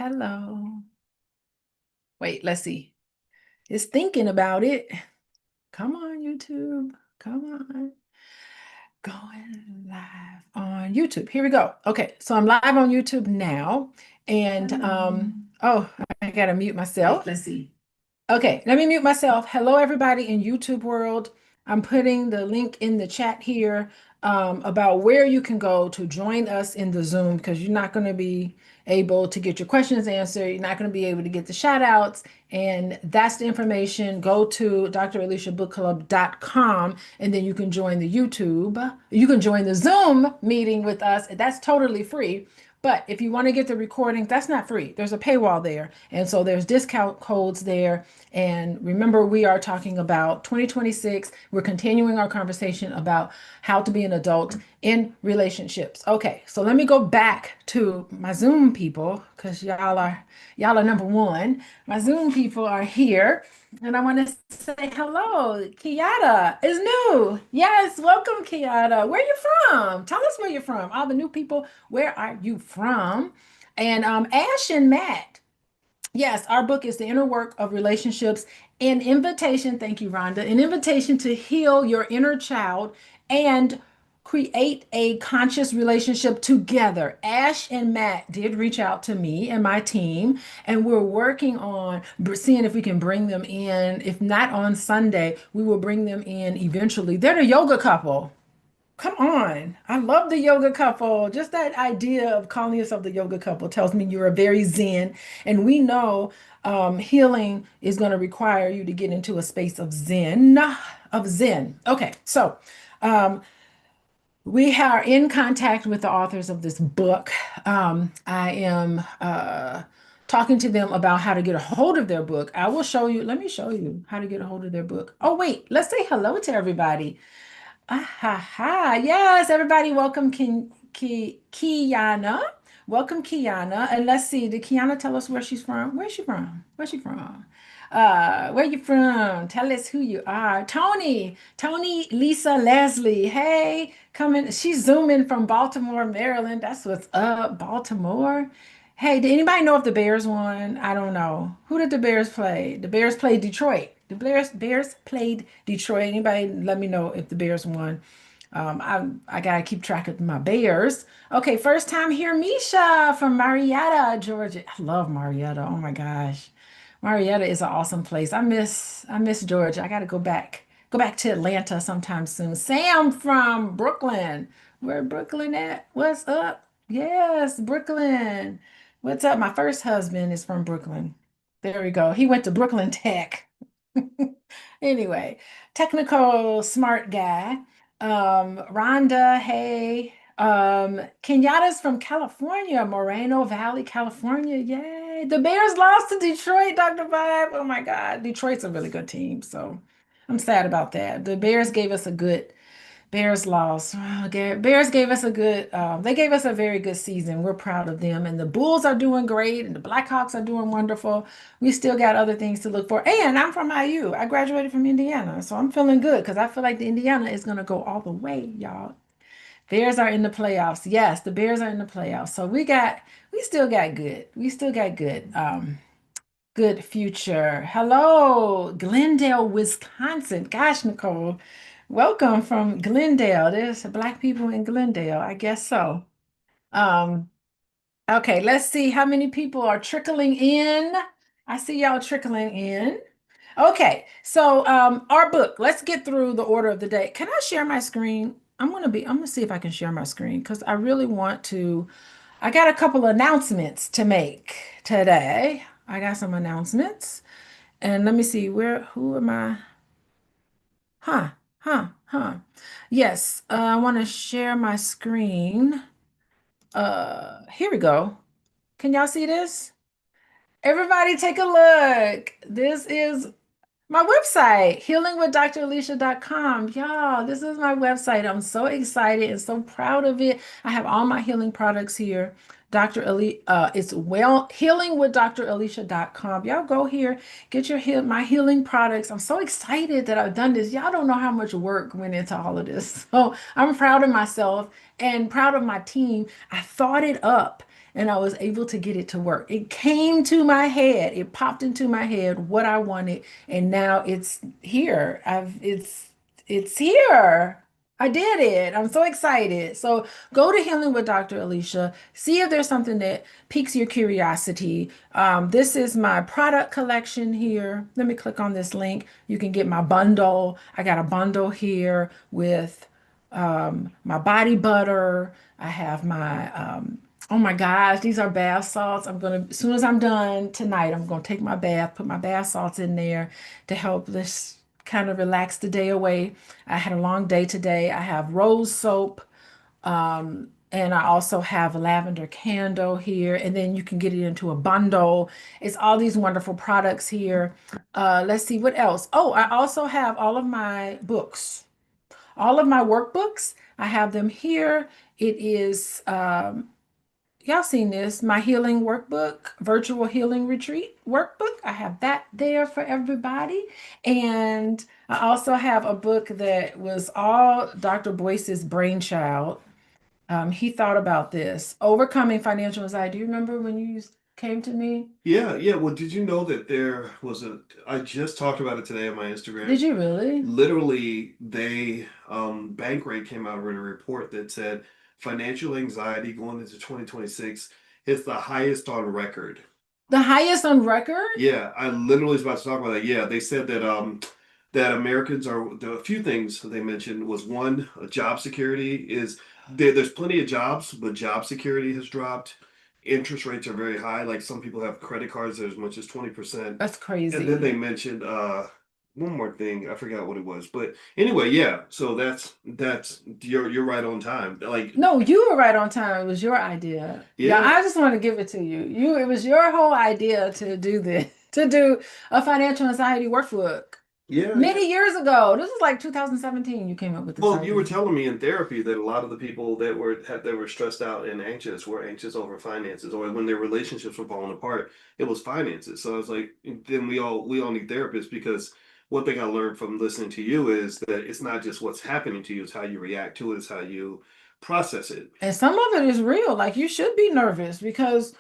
Hello. Wait, let's see. It's thinking about it. Come on, YouTube. Come on. Going live on YouTube. Here we go. Okay, so I'm live on YouTube now. And oh, I gotta mute myself. Let's see. Okay, let me mute myself. Hello, everybody in YouTube world. I'm putting the link in the chat here about where you can go to join us in the Zoom because you're not going to be able to get your questions answered. You're not going to be able to get the shout outs. And that's the information. Go to draliciabookclub.com and then you can join the YouTube. You can join the Zoom meeting with us. That's totally free. But if you want to get the recording, that's not free. There's a paywall there. And so there's discount codes there. And remember, we are talking about 2026. We're continuing our conversation about how to be an adult in relationships. Okay, so let me go back to my Zoom people because y'all are number one. My Zoom people are here. And I want to say hello. Kiara is new. Yes, welcome, Kiara. Where are you from? Tell us where you're from. All the new people, where are you from? And Ash and Matt. Yes, our book is The Inner Work of Relationships, an invitation, thank you, Rhonda, an invitation to heal your inner child and create a conscious relationship together. Ash and Matt did reach out to me and my team, and we're working on seeing if we can bring them in. If not on Sunday, we will bring them in eventually. They're the yoga couple. Come on. I love the yoga couple. Just that idea of calling yourself the yoga couple tells me you're a very Zen. And we know healing is going to require you to get into a space of Zen. Okay, so um, we are in contact with the authors of this book. I am talking to them about how to get a hold of their book. I will show you. Let me show you how to get a hold of their book. Oh, wait, let's say hello to everybody. Ah, ha, ha. Yes, everybody, welcome Kiana. Welcome, Kiana. And let's see, did Kiana tell us where she's from? Where's she from? Where's she from? Where you from? Tell us who you are. Tony, Lisa, Leslie. Hey, coming. She's zooming from Baltimore, Maryland. That's what's up, Baltimore. Hey, did anybody know if the Bears won? I don't know. Who did the Bears play? The Bears played Detroit. The Bears played Detroit. Anybody let me know if the Bears won. I gotta keep track of my Bears. Okay, first time here, Misha from Marietta, Georgia. I love Marietta. Oh my gosh. Marietta is an awesome place. I miss Georgia. I gotta go back to Atlanta sometime soon. Sam from Brooklyn. Where Brooklyn at? What's up? Yes, Brooklyn. What's up? My first husband is from Brooklyn. There we go. He went to Brooklyn Tech. Anyway, technical smart guy. Rhonda, hey. Kenyatta's from California, Moreno Valley, California. Yay. The Bears lost to Detroit, Dr. Vibe. Oh my God. Detroit's a really good team. So I'm sad about that. The Bears gave us a good Bears lost. Oh, Bears gave us a good, they gave us a very good season. We're proud of them. And the Bulls are doing great, and the Blackhawks are doing wonderful. We still got other things to look for. And I'm from IU. I graduated from Indiana. So I'm feeling good because I feel like the Indiana is going to go all the way, y'all. Bears are in the playoffs. Yes, the Bears are in the playoffs. So we still got good. We still got good future. Hello, Glendale, Wisconsin. Gosh, Nicole, welcome from Glendale. There's Black people in Glendale. I guess so. Um, okay, let's see how many people are trickling in. I see y'all trickling in. Okay, so our book. Let's get through the order of the day. Can I share my screen? I'm gonna see if I can share my screen because I really want to. I got a couple announcements to make today. I got some announcements. And let me see who am I? Huh, huh. Yes, I want to share my screen. Here we go. Can y'all see this? Everybody take a look. This is my website, healingwithdralicia.com. Y'all, this is my website. I'm so excited and so proud of it. I have all my healing products here. It's healingwithdralicia.com. Y'all go here, get my healing products. I'm so excited that I've done this. Y'all don't know how much work went into all of this. So I'm proud of myself and proud of my team. I thought it up and I was able to get it to work. It came to my head, it popped into my head what I wanted, and now it's here. It's here. I did it. I'm so excited. So go to Healing with Dr. Alicia. See if there's something that piques your curiosity. This is my product collection here. Let me click on this link. You can get my bundle. I got a bundle here with my body butter. I have my oh my gosh, these are bath salts. I'm gonna, as soon as I'm done tonight, I'm gonna take my bath, put my bath salts in there to help this kind of relax the day away. I had a long day today. I have rose soap, and I also have a lavender candle here, and then you can get it into a bundle. It's all these wonderful products here. Let's see what else. Oh, I also have all of my books, all of my workbooks. I have them here. It is y'all seen this, my healing workbook, virtual healing retreat workbook. I have that there for everybody. And I also have a book that was all Dr. Boyce's brainchild. He thought about this, Overcoming Financial Anxiety. Do you remember when you came to me? Yeah, yeah. Well, did you know that there was a, I just talked about it today on my Did Instagram. you really? Literally, Bankrate came out with a report that said financial anxiety going into 2026 is the highest on record. The highest on record? Yeah, I literally was about to talk about that. Yeah, they said that Americans are the few things they mentioned was one, job security is there's plenty of jobs, but job security has dropped. Interest rates are very high. Like some people have credit cards that are as much as 20%. That's And then they crazy. mentioned one more thing. I forgot what it was. But anyway, yeah. So that's you're right on time. Like No, you were right on time. It was your idea. Yeah, yeah, I just want to give it to you. It was your whole idea to do this, to do a financial anxiety workbook. yeah. Many years ago. This is like 2017 you came up with this Well, you were idea. telling me in therapy that a lot of the people that were stressed out and anxious were anxious over finances, or when their relationships were falling apart, it was finances. So I was like, then we all need therapists because one thing I learned from listening to you is that it's not just what's happening to you, it's how you react to it, it's how you process it. And some of it is real. Like you should be nervous because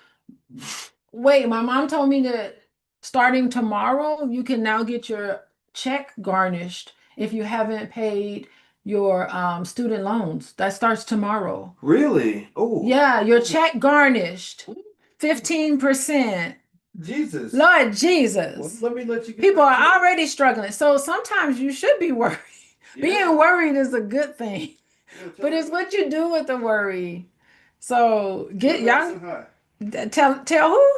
wait, my mom told me that starting tomorrow, you can now get your check garnished if you haven't paid your student loans. That starts tomorrow. Really? Oh, Yeah, your check garnished 15%. Jesus. Lord Well, Jesus. let me let you get People back to are it. already struggling. So sometimes you should be worried. Yeah. Being worried is a good thing, Yeah, but it's what you do with the worry. So tell get y'all Madison hi. tell who?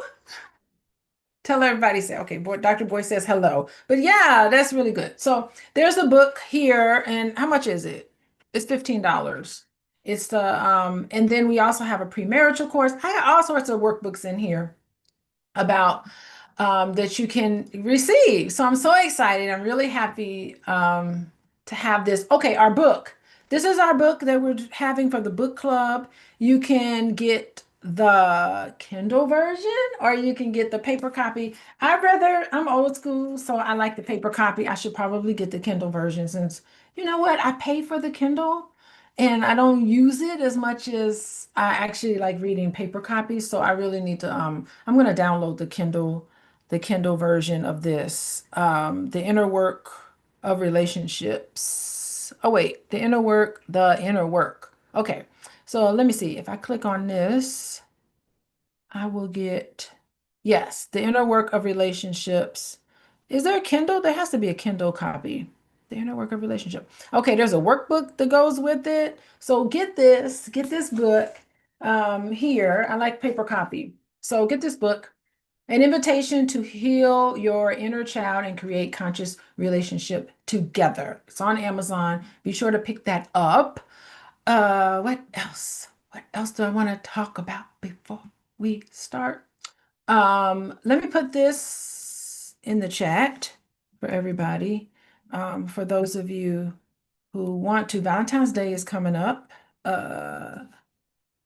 Tell everybody say, okay, boy, Dr. Boy says hello. But yeah, that's really good. So there's a book here, and how much is it? It's $15. It's the and then we also have a premarital course. I got all sorts of workbooks in here about that you can receive. So I'm so excited. I'm really happy to have this. Okay, our book. This is our book that we're having for the book club. You can get the Kindle version or you can get the paper copy. I'm old school, so I like the paper copy. I should probably get the Kindle version since, you know what, I pay for the Kindle and I don't use it as much as I actually like reading paper copies. So I really need to I'm gonna download the Kindle version of this. The inner work of relationships. Oh wait, the inner work. Okay. So let me see. If I click on this, I will get, yes, the inner work of relationships. Is there a Kindle? There has to be a Kindle copy. The inner work of relationship. Okay, there's a workbook that goes with it. So get this book here. I like paper copy. So get this book, An Invitation to Heal Your Inner Child and Create Conscious Relationship Together. It's on Amazon. Be sure to pick that up. What else? What else do I want to talk about before we start? Let me put this in the chat for everybody. For those of you who want to, Valentine's Day is coming up. Uh,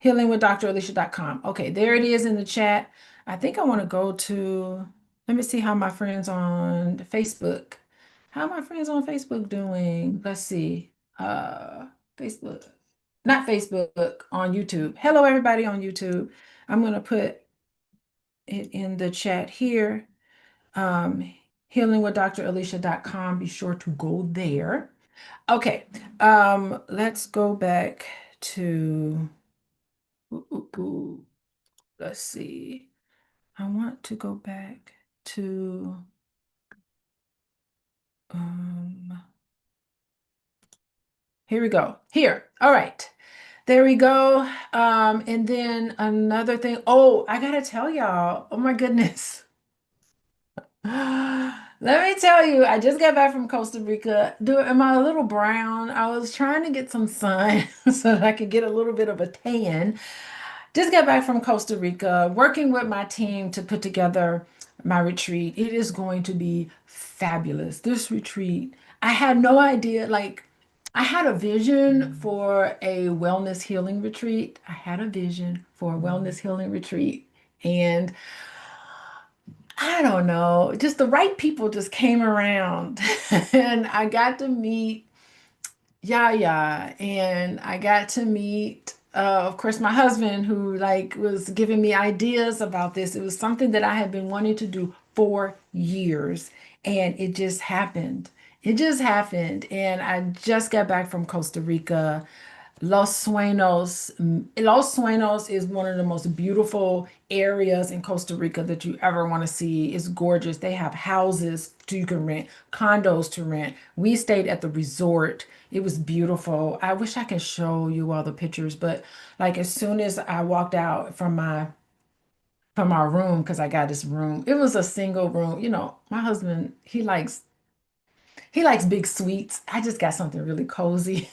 healingwithdralicia.com. Okay, there it is in the chat. I think I want to go to, let me see how my friends on Facebook. How are my friends on Facebook doing? Let's see. Facebook, not Facebook, on YouTube. Hello, everybody on YouTube. I'm going to put it in the chat here. Um, healingwithdralicia.com. Be sure to go there. Okay, let's go back to, ooh, ooh, ooh. Let's see. I want to go back to, um, here we go. Here. All right. There we go. And then another thing. Oh, I gotta tell y'all. Oh my goodness. Let me tell you, I just got back from Costa Rica. Am I a little brown? I was trying to get some sun so that I could get a little bit of a tan. Just got back from Costa Rica, working with my team to put together my retreat. It is going to be fabulous. This retreat, I had no idea. Like, I had a vision for a wellness healing retreat. I had a vision for a wellness healing retreat. And I don't know, just the right people just came around. And I got to meet Yaya, and I got to meet, of course, my husband, who like was giving me ideas about this. It was something that I had been wanting to do for years, and it just happened. It just happened, and I just got back from Costa Rica. Los Sueños is one of the most beautiful areas in Costa Rica that you ever want to see. It's gorgeous. They have houses you can rent, condos to rent. We stayed at the resort. It was beautiful. I wish I could show you all the pictures, but like as soon as I walked out from our room, because I got this room, it was a single room. You know, my husband, he likes big suites. I just got something really cozy.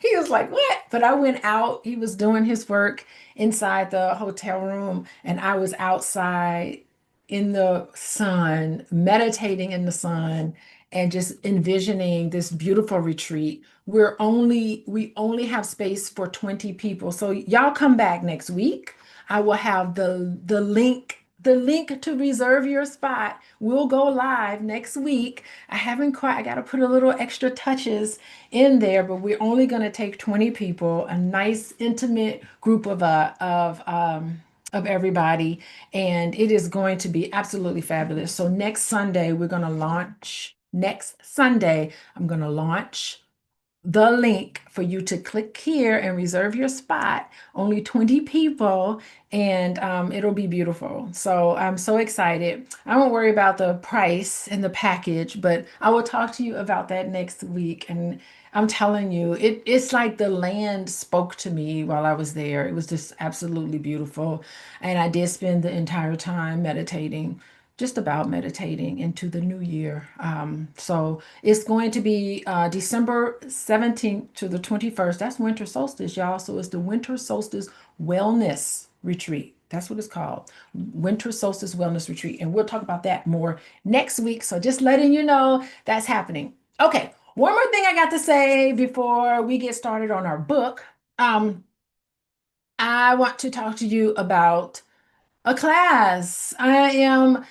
He was like, "What?" But I went out. He was doing his work inside the hotel room, and I was outside in the sun, meditating in the sun, and just envisioning this beautiful retreat. We only have space for 20 people. So y'all come back next week. I will have the link to reserve your spot will go live next week. I haven't quite, I got to put a little extra touches in there, but we're only going to take 20 people, a nice intimate group of everybody, and it is going to be absolutely fabulous. So next Sunday, I'm going to launch the link for you to click here and reserve your spot. Only 20 people, and it'll be beautiful. So I'm so excited. I won't worry about the price and the package, but I will talk to you about that next week. And I'm telling you, it's like the land spoke to me while I was there. It was just absolutely beautiful. And I did spend the entire time meditating, just about meditating into the new year. So it's going to be December 17th to the 21st. That's winter solstice, y'all. So it's the winter solstice wellness retreat. That's what it's called. Winter solstice wellness retreat. And we'll talk about that more next week. So just letting you know that's happening. Okay. One more thing I got to say before we get started on our book. I want to talk to you about a class. I am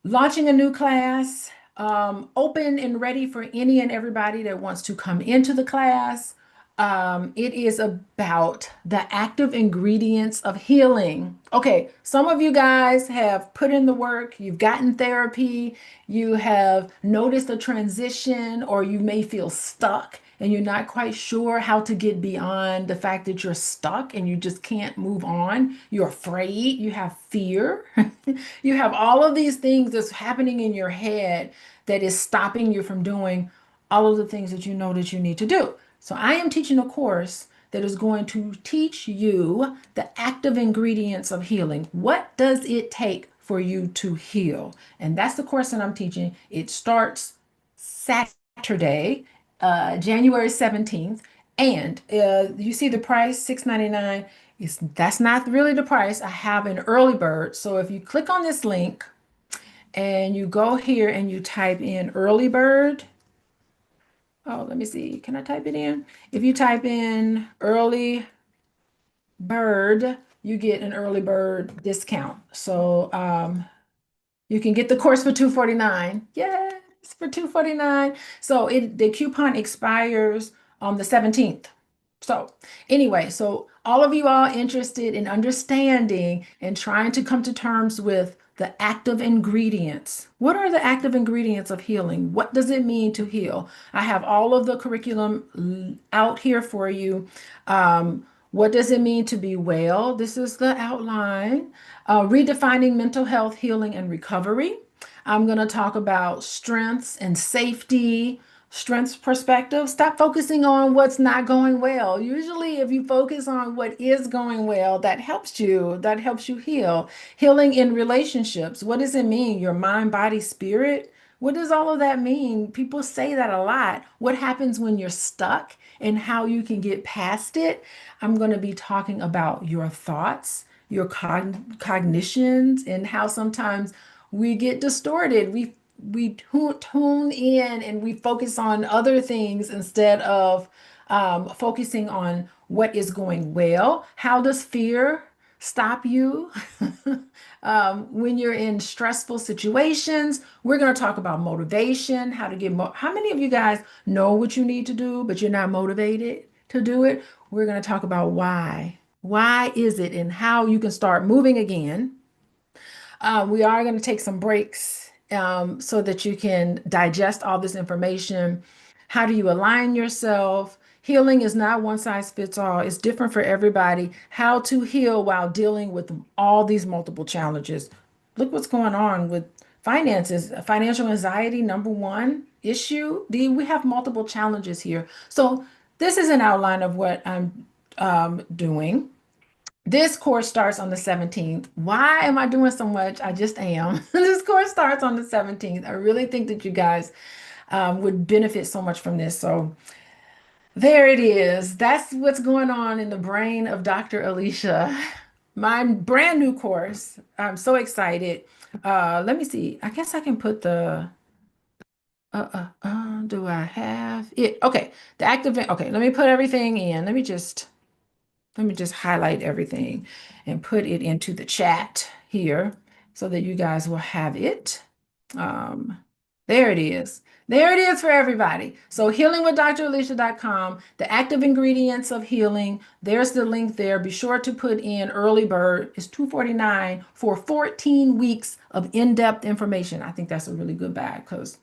launching a new class, open and ready for any and everybody that wants to come into the class. It is about the active ingredients of healing. Okay, some of you guys have put in the work, you've gotten therapy, you have noticed a transition, or you may feel stuck and you're not quite sure how to get beyond the fact that you're stuck and you just can't move on. You're afraid, you have fear, you have all of these things that's happening in your head that is stopping you from doing all of the things that you know that you need to do. So I am teaching a course that is going to teach you the active ingredients of healing. What does it take for you to heal? And that's the course that I'm teaching. It starts Saturday, January 17th. And you see the price, $6.99. That's not really the price. I have an early bird. So if you click on this link and you go here and you type in early bird. Oh, let me see. Can I type it in? If you type in early bird, you get an early bird discount. So you can get the course for $249. Yes, for $249. So the coupon expires on the 17th. So anyway, so all of you all interested in understanding and trying to come to terms with the active ingredients. What are the active ingredients of healing? What does it mean to heal? I have all of the curriculum out here for you. What does it mean to be well? This is the outline. Redefining mental health, healing, and recovery. I'm going to talk about strengths and safety, strengths perspective. Stop focusing on what's not going well. Usually, if you focus on what is going well, that helps you heal. Healing in relationships. What does it mean? Your mind, body, spirit. What does all of that mean? People say that a lot. What happens when you're stuck and how you can get past it? I'm going to be talking about your thoughts, your cognitions, and how sometimes we get distorted. We tune in and we focus on other things instead of focusing on what is going well. How does fear stop you when you're in stressful situations? We're going to talk about motivation, how to how many of you guys know what you need to do, but you're not motivated to do it? We're going to talk about why. Why is it and how you can start moving again. We are going to take some breaks so that you can digest all this information. How do you align yourself? Healing is not one size fits all, it's different for everybody. How to heal while dealing with all these multiple challenges. Look what's going on with finances, financial anxiety, number one issue. We have multiple challenges here. So, this is an outline of what I'm doing. This course starts on the 17th. Why am I doing so much? I just am. This course starts on the 17th. I really think that you guys would benefit so much from this. So there it is. That's what's going on in the brain of Dr. Alicia. My brand new course. I'm so excited. Let me see. I guess I can put do I have it? Okay. The active, okay, let me put everything in. Let me just highlight everything and put it into the chat here so that you guys will have it. Um, there it is. There it is for everybody. So healingwithdralicia.com, the active ingredients of healing. There's the link there. Be sure to put in early bird. It's $249 for 14 weeks of in-depth information. I think that's a really good bag because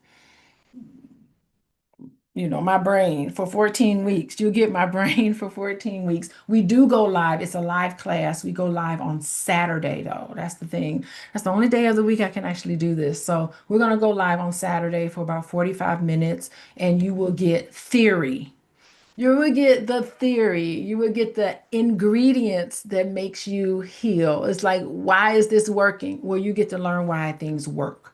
my brain for 14 weeks. You get my brain for 14 weeks. We do go live. It's a live class. We go live on Saturday, though. That's the thing. That's the only day of the week I can actually do this. So we're going to go live on Saturday for about 45 minutes, and you will get theory. You will get the theory. You will get the ingredients that makes you heal. It's like, why is this working? Well, you get to learn why things work.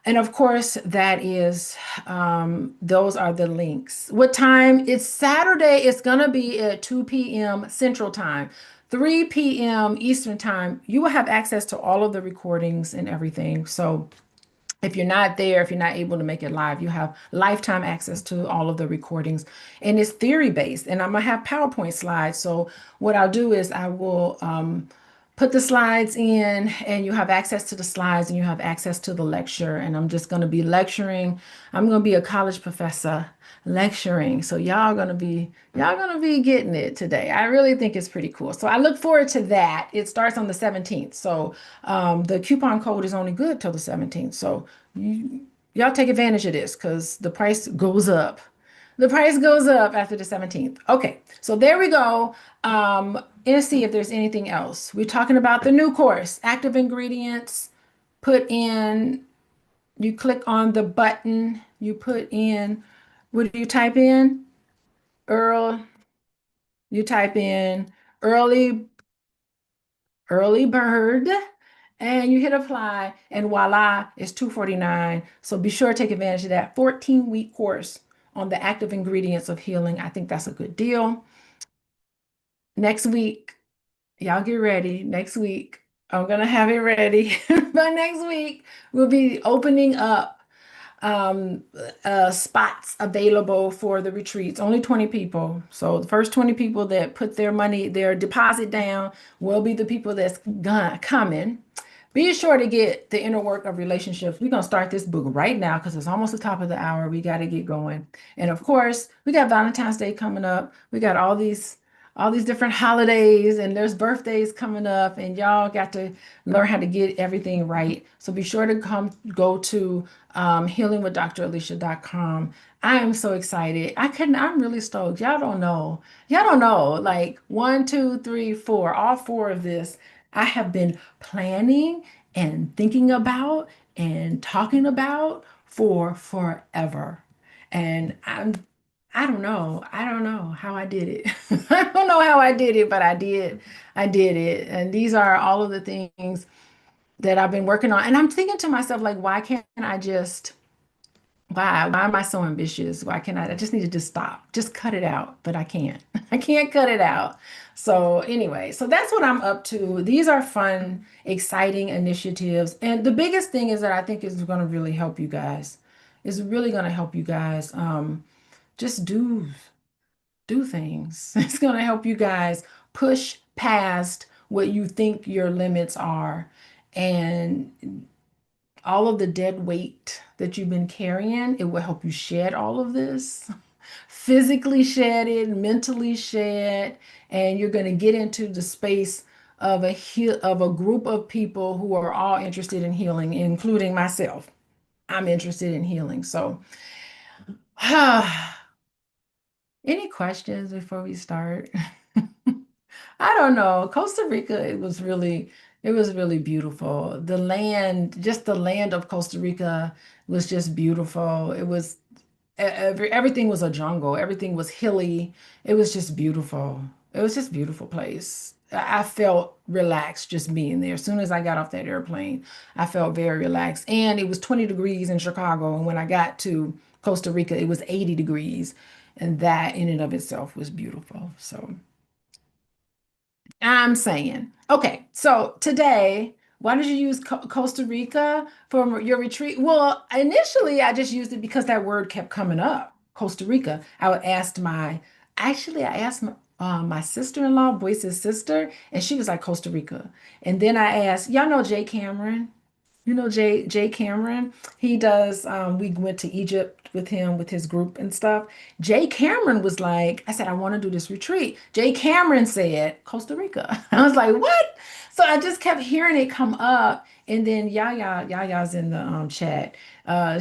And of course, those are the links. What time? It's Saturday. It's going to be at 2 p.m. Central Time, 3 p.m. Eastern Time. You will have access to all of the recordings and everything. So if you're not there, if you're not able to make it live, you have lifetime access to all of the recordings. And it's theory based. And I'm going to have PowerPoint slides. So what I'll do is I will put the slides in and you have access to the slides and you have access to the lecture. And I'm just going to be lecturing. I'm going to be a college professor lecturing. So y'all going to be getting it today. I really think it's pretty cool. So I look forward to that. It starts on the 17th. So the coupon code is only good till the 17th. So y'all take advantage of this because the price goes up. The price goes up after the 17th. Okay, so there we go. Let's see if there's anything else. We're talking about the new course, active ingredients. You click on the button, you put in, what do you type in? Earl, you type in early, early bird, and you hit apply, and voila, it's $249. So be sure to take advantage of that 14-week course on the active ingredients of healing. I think that's a good deal. Next week, y'all get ready. Next week, I'm going to have it ready. By next week, we'll be opening up spots available for the retreats. Only 20 people. So the first 20 people that put their deposit down will be the people that's coming. Be sure to get the inner work of relationships. We're going to start this book right now because it's almost the top of the hour. We got to get going. And of course, we got Valentine's Day coming up. We got all these all these different holidays, and there's birthdays coming up, and y'all got to learn how to get everything right. So be sure to go to healingwithdralicia.com. I am so excited. I'm really stoked. Y'all don't know. Y'all don't know. Like one, two, three, four, all four of this, I have been planning and thinking about and talking about for forever. And I don't know. I don't know how I did it. I don't know how I did it, but I did. I did it. And these are all of the things that I've been working on. And I'm thinking to myself, like, why can't I just, why am I so ambitious? Why can't I just need to just stop, just cut it out, but I can't. I can't cut it out. So anyway, so that's what I'm up to. These are fun, exciting initiatives. And the biggest thing is that I think is going to really help you guys. Is really going to help you guys. Just do things. It's going to help you guys push past what you think your limits are, and all of the dead weight that you've been carrying. It will help you shed all of this, physically shed it, mentally shed, and you're going to get into the space of a group of people who are all interested in healing, including myself. I'm interested in healing. So, any questions before we start? I don't know. Costa Rica, it was really beautiful. The land, just the land of Costa Rica was just beautiful. It was everything was a jungle. Everything was hilly. It was just beautiful. It was just a beautiful place. I felt relaxed just being there. As soon as I got off that airplane, I felt very relaxed. And it was 20 degrees in Chicago. And when I got to Costa Rica, it was 80 degrees. And that in and of itself was beautiful. So I'm saying, okay, so today, why did you use Costa Rica for your retreat? Well, initially, I just used it because that word kept coming up, Costa Rica. I asked my sister-in-law, Boyce's sister, and she was like Costa Rica. And then I asked, y'all know Jay Cameron? You know Jay Cameron? He does we went to Egypt with him with his group and stuff. Jay Cameron was like, I said, I want to do this retreat. Jay Cameron said, Costa Rica. I was like, what? So I just kept hearing it come up. And then Yaya's in the chat.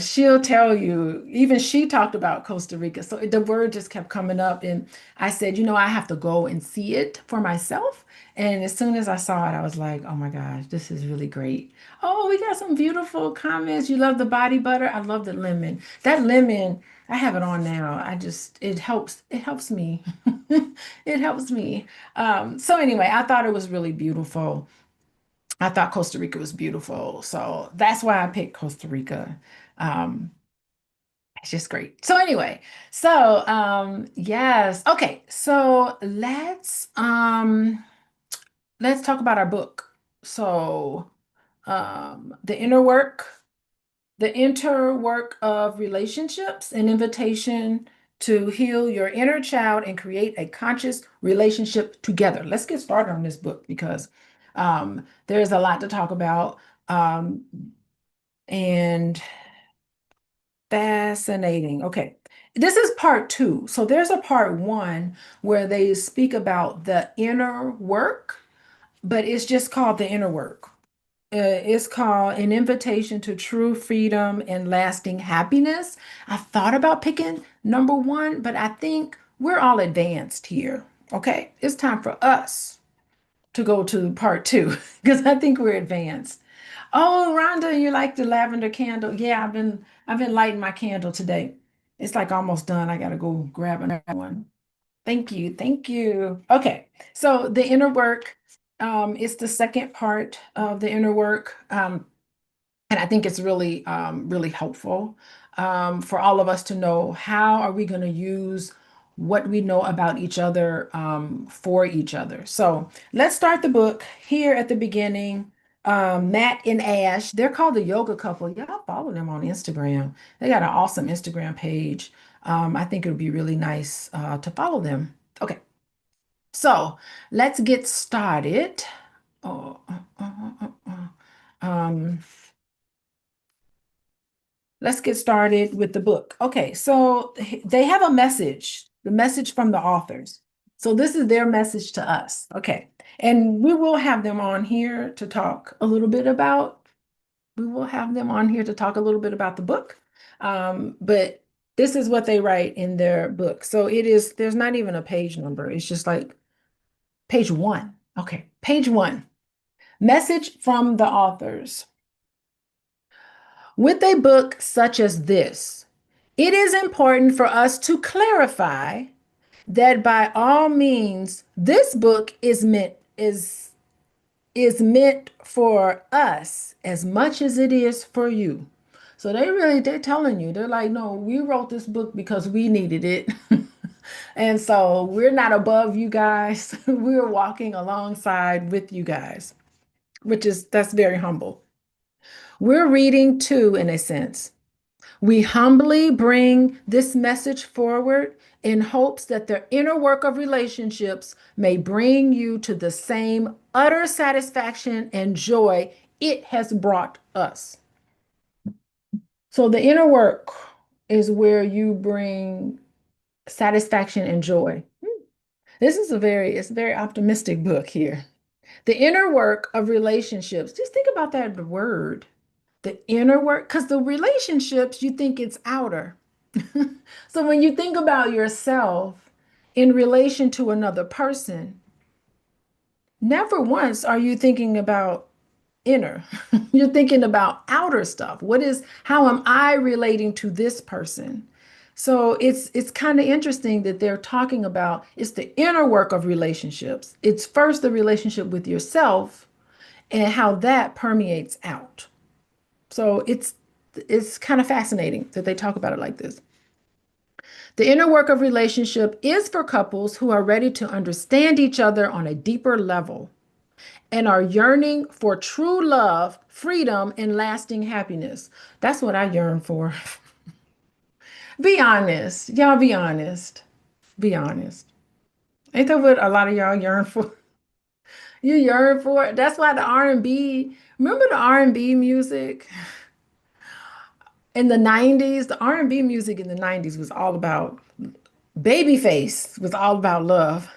She'll tell you, even she talked about Costa Rica. So the word just kept coming up. And I said, I have to go and see it for myself. And as soon as I saw it, I was like, oh my gosh, this is really great. Oh, we got some beautiful comments. You love the body butter. I love the lemon. That lemon, I have it on now. It helps me. It helps me. So anyway, I thought it was really beautiful. I thought Costa Rica was beautiful. So that's why I picked Costa Rica. Um, it's just great. So anyway, so yes. Okay, so let's talk about our book. So the inner work. The inner work of relationships, an invitation to heal your inner child and create a conscious relationship together. Let's get started on this book because there's a lot to talk about, um, and fascinating. Okay, this is part two. So there's a part one where they speak about the inner work, but it's just called the inner work. It's called An Invitation to True Freedom and Lasting Happiness. I thought about picking number one, but I think we're all advanced here. Okay, it's time for us to go to part two because I think we're advanced. Oh, Rhonda, you like the lavender candle? Yeah, I've been lighting my candle today. It's like almost done. I gotta go grab another one. Thank you. Thank you. Okay. So the inner work is the second part of the inner work. And I think it's really, really helpful for all of us to know how are we going to use what we know about each other for each other. So let's start the book here at the beginning. Matt and Ash, they're called the yoga couple. Y'all follow them on Instagram. They got an awesome Instagram page. I think it would be really nice to follow them. Okay, so let's get started. Oh, um, let's get started with the book. Okay, so they have a message, the message from the authors. So this is their message to us. Okay. And we will have them on here to talk a little bit about, we will have them on here to talk a little bit about the book. But this is what they write in their book. So it is, there's not even a page number. It's just like page one. Okay. Page one. Message from the authors. With a book such as this, it is important for us to clarify that by all means, this book is meant for us as much as it is for you. So they're telling you, they're like, no, we wrote this book because we needed it. And so we're not above you guys. We're walking alongside with you guys, that's very humble. We're reading too, in a sense. We humbly bring this message forward in hopes that the inner work of relationships may bring you to the same utter satisfaction and joy it has brought us. So the inner work is where you bring satisfaction and joy. This is it's a very optimistic book here. The inner work of relationships. Just think about that word, the inner work, because the relationships, you think it's outer. So when you think about yourself in relation to another person, never once are you thinking about inner. You're thinking about outer stuff. How am I relating to this person? So it's kind of interesting that they're talking about it's the inner work of relationships. It's first the relationship with yourself and how that permeates out. So it's kind of fascinating that they talk about it like this. The inner work of relationship is for couples who are ready to understand each other on a deeper level and are yearning for true love, freedom, and lasting happiness. That's what I yearn for. Be honest. Y'all be honest. Be honest. Ain't that what a lot of y'all yearn for? You yearn for it. That's why the R&B, remember the R&B music in the 90s? The R&B music in the 90s was all about Babyface was all about love.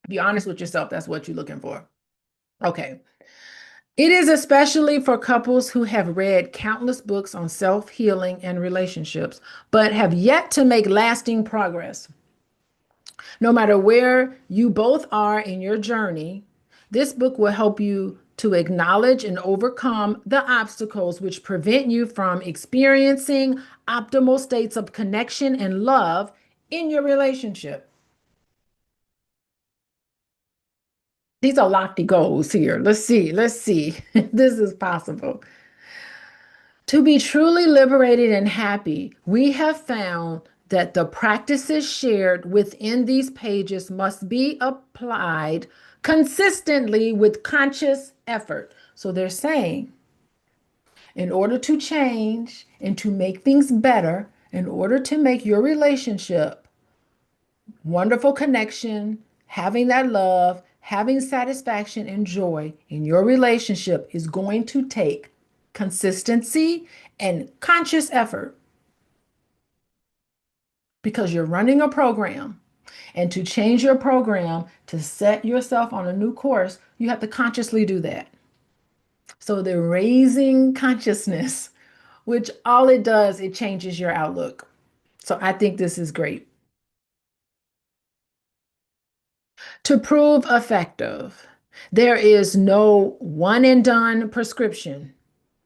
Be honest with yourself. That's what you're looking for. Okay. It is especially for couples who have read countless books on self-healing and relationships, but have yet to make lasting progress. No matter where you both are in your journey, this book will help you to acknowledge and overcome the obstacles which prevent you from experiencing optimal states of connection and love in your relationship. These are lofty goals here. Let's see. Let's see. This is possible. To be truly liberated and happy, we have found that the practices shared within these pages must be applied consistently with conscious effort. So they're saying, in order to change and to make things better, in order to make your relationship wonderful connection, having that love, having satisfaction and joy in your relationship is going to take consistency and conscious effort because you're running a program. And to change your program, to set yourself on a new course, you have to consciously do that. So they're raising consciousness, which all it does, it changes your outlook. So I think this is great. To prove effective, there is no one and done prescription.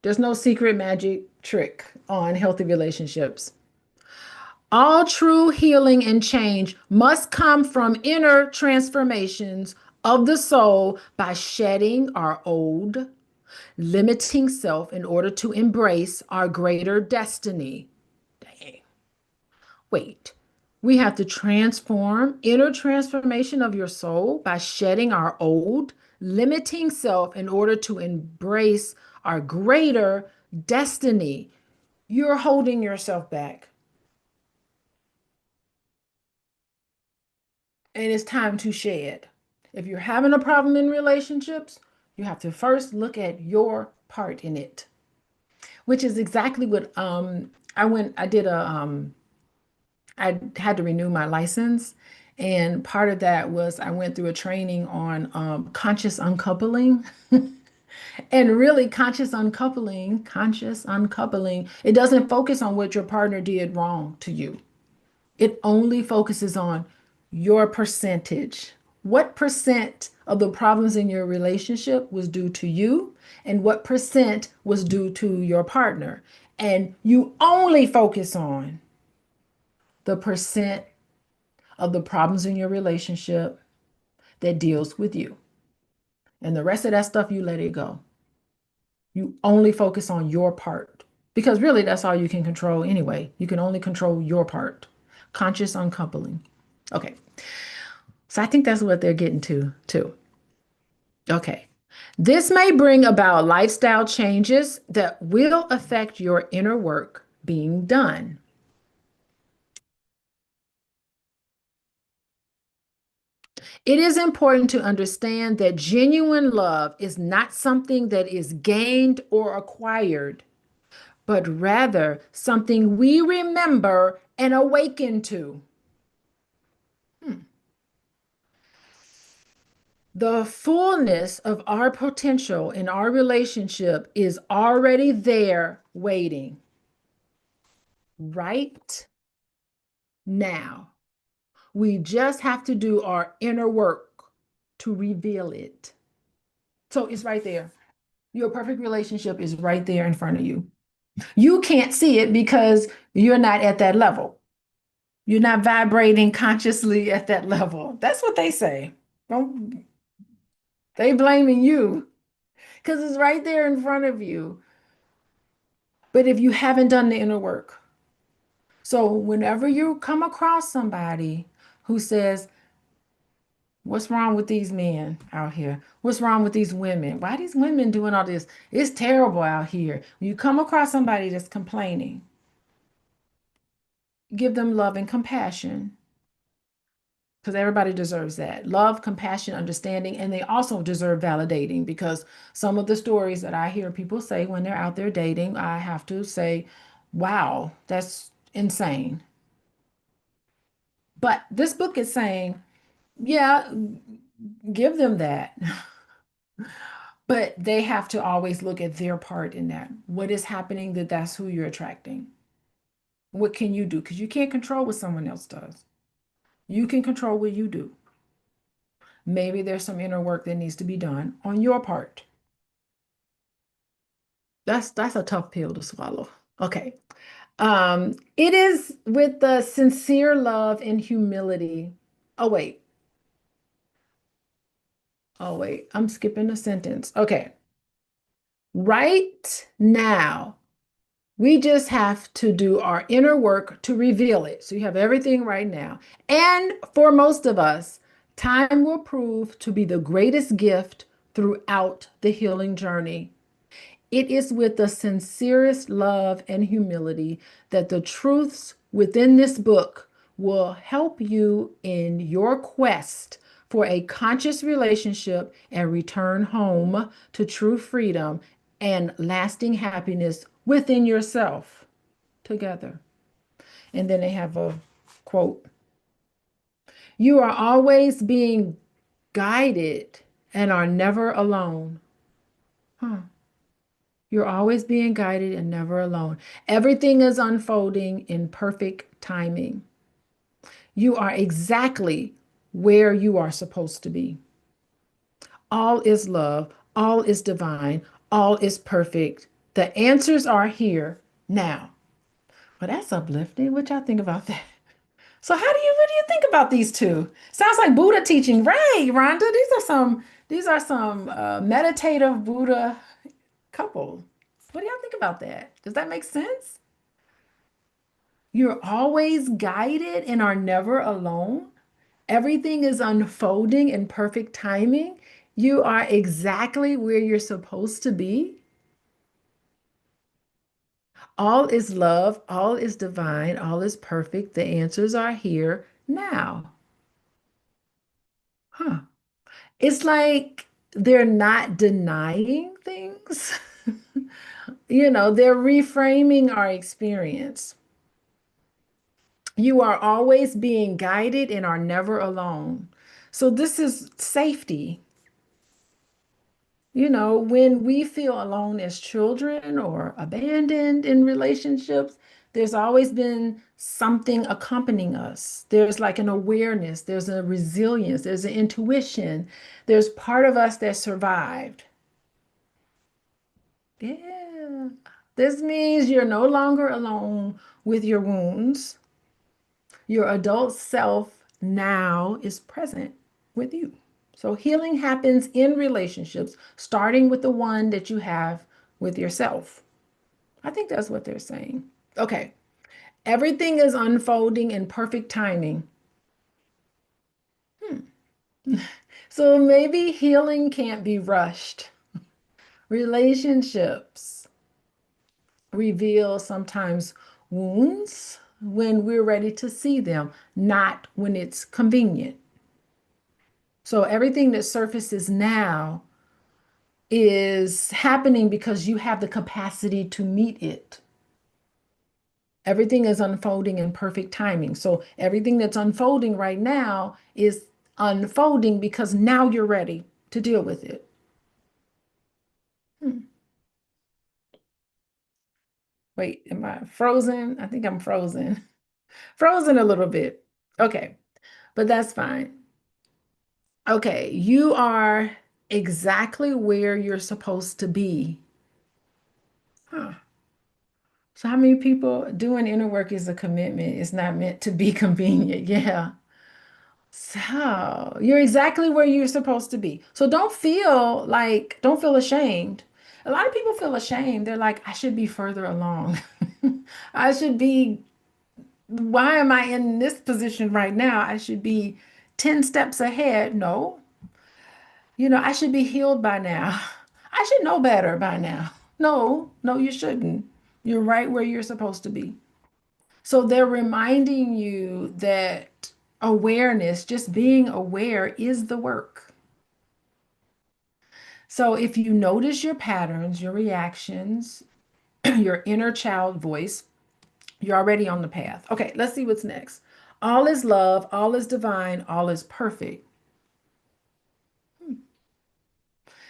There's no secret magic trick on healthy relationships. All true healing and change must come from inner transformations of the soul by shedding our old, limiting self in order to embrace our greater destiny. Dang. Wait, we have to transform inner transformation of your soul by shedding our old, limiting self in order to embrace our greater destiny. You're holding yourself back. And it's time to shed. If you're having a problem in relationships, you have to first look at your part in it, which is exactly what I did I had to renew my license. And part of that was I went through a training on conscious uncoupling. And really, conscious uncoupling, it doesn't focus on what your partner did wrong to you. It only focuses on your percentage. What percent of the problems in your relationship was due to you, and what percent was due to your partner? And you only focus on the percent of the problems in your relationship that deals with you. And the rest of that stuff, you let it go. You only focus on your part because really that's all you can control anyway. You can only control your part. Conscious uncoupling. Okay. So I think that's what they're getting to too. Okay. This may bring about lifestyle changes that will affect your inner work being done. It is important to understand that genuine love is not something that is gained or acquired, but rather something we remember and awaken to. The fullness of our potential in our relationship is already there waiting right now. We just have to do our inner work to reveal it. So it's right there. Your perfect relationship is right there in front of you. You can't see it because you're not at that level. You're not vibrating consciously at that level. That's what they say. Don't they blaming you because it's right there in front of you. But if you haven't done the inner work, so whenever you come across somebody who says, what's wrong with these men out here? What's wrong with these women? Why are these women doing all this? It's terrible out here. When you come across somebody that's complaining, give them love and compassion because everybody deserves that. Love, compassion, understanding, and they also deserve validating because some of the stories that I hear people say when they're out there dating, I have to say, wow, that's insane. But this book is saying, yeah, give them that. But they have to always look at their part in that. What is happening that that's who you're attracting? What can you do? Because you can't control what someone else does. You can control what you do. Maybe there's some inner work that needs to be done on your part. That's a tough pill to swallow. Okay. It is with the sincere love and humility. Oh, wait. Oh, wait. I'm skipping a sentence. Okay. Right now, we just have to do our inner work to reveal it. So you have everything right now. And for most of us, time will prove to be the greatest gift throughout the healing journey. It is with the sincerest love and humility that the truths within this book will help you in your quest for a conscious relationship and return home to true freedom and lasting happiness within yourself together. And then they have a quote. You are always being guided and are never alone. Huh. You're always being guided and never alone. Everything is unfolding in perfect timing. You are exactly where you are supposed to be. All is love, all is divine, all is perfect. The answers are here now. Well, that's uplifting. What y'all think about that? So what do you think about these two? Sounds like Buddha teaching, right, Rhonda? These are some meditative Buddha couple. What do y'all think about that? Does that make sense? You're always guided and are never alone. Everything is unfolding in perfect timing. You are exactly where you're supposed to be. All is love, all is divine, all is perfect. The answers are here now. Huh. It's like they're not denying things. They're reframing our experience. You are always being guided and are never alone. So this is safety. When we feel alone as children or abandoned in relationships, there's always been something accompanying us. There's like an awareness, there's a resilience, there's an intuition, there's part of us that survived. Yeah. This means you're no longer alone with your wounds. Your adult self now is present with you. So healing happens in relationships, starting with the one that you have with yourself. I think that's what they're saying. Okay. Everything is unfolding in perfect timing. Hmm. So maybe healing can't be rushed. Relationships reveal sometimes wounds when we're ready to see them, not when it's convenient. So everything that surfaces now is happening because you have the capacity to meet it. Everything is unfolding in perfect timing. So everything that's unfolding right now is unfolding because now you're ready to deal with it. Hmm. Wait, am I frozen? I think I'm frozen. Frozen a little bit. Okay, but that's fine. Okay, you are exactly where you're supposed to be. Huh. So how many people doing inner work is a commitment? It's not meant to be convenient. Yeah. So you're exactly where you're supposed to be. So don't feel ashamed. A lot of people feel ashamed. They're like, I should be further along. I should be, why am I in this position right now? I should be 10 steps ahead. No, I should be healed by now. I should know better by now. No, no, you shouldn't. You're right where you're supposed to be. So they're reminding you that awareness, just being aware, is the work. So if you notice your patterns, your reactions, your inner child voice, you're already on the path. Okay, let's see what's next. All is love, all is divine, all is perfect.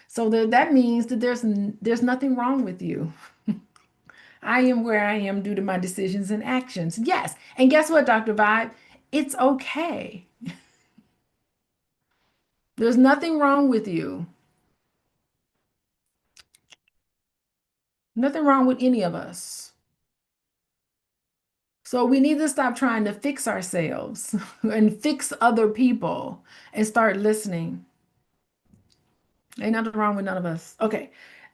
So that means that there's nothing wrong with you. I am where I am due to my decisions and actions. Yes. And guess what, Dr. Vibe? It's okay. There's nothing wrong with you. Nothing wrong with any of us. So we need to stop trying to fix ourselves and fix other people and start listening. Ain't nothing wrong with none of us. Okay.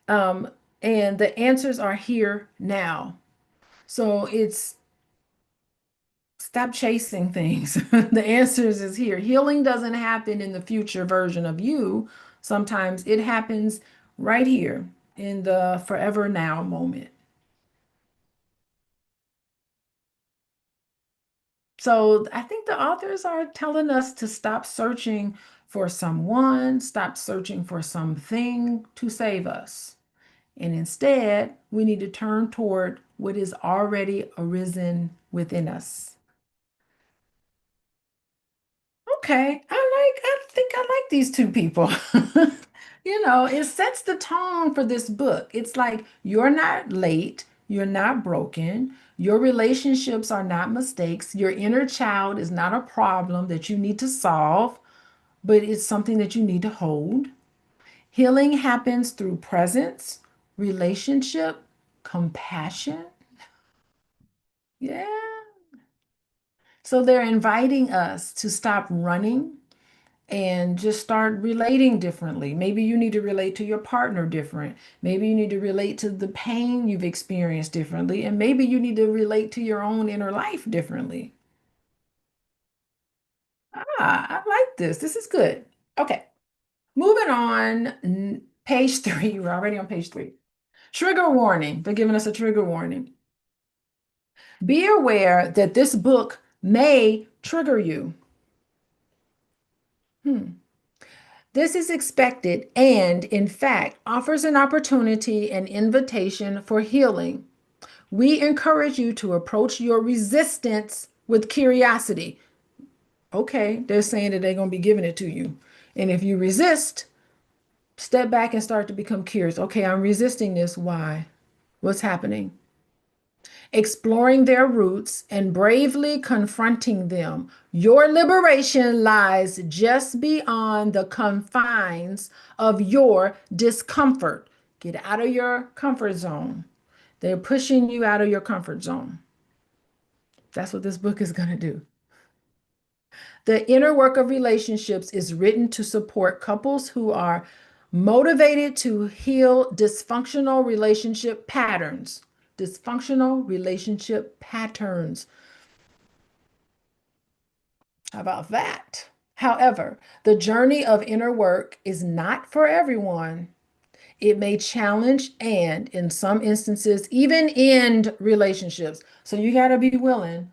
Um, and the answers are here now. So it's stop chasing things. The answers is here. Healing doesn't happen in the future version of you. Sometimes it happens right here in the forever now moment. So I think the authors are telling us to stop searching for someone, stop searching for something to save us. And instead, we need to turn toward what is already arisen within us. Okay, I think I like these two people. It sets the tone for this book. It's like you're not late, you're not broken, your relationships are not mistakes, your inner child is not a problem that you need to solve, but it's something that you need to hold. Healing happens through presence, relationship, compassion. Yeah. So they're inviting us to stop running and just start relating differently. Maybe you need to relate to your partner different. Maybe you need to relate to the pain you've experienced differently. And maybe you need to relate to your own inner life differently. I like this. This is good. Okay, moving on. Page three. We're already on page three. Trigger warning. They're giving us a trigger warning. Be aware that this book may trigger you. Hmm. This is expected and, in fact, offers an opportunity and invitation for healing. We encourage you to approach your resistance with curiosity. Okay, they're saying that they're going to be giving it to you. And if you resist, step back and start to become curious. Okay, I'm resisting this. Why? What's happening? Exploring their roots and bravely confronting them. Your liberation lies just beyond the confines of your discomfort. Get out of your comfort zone. They're pushing you out of your comfort zone. That's what this book is going to do. The inner work of relationships is written to support couples who are motivated to heal dysfunctional relationship patterns. Dysfunctional relationship patterns. How about that? However, the journey of inner work is not for everyone. It may challenge and, in some instances, even end relationships. So you got to be willing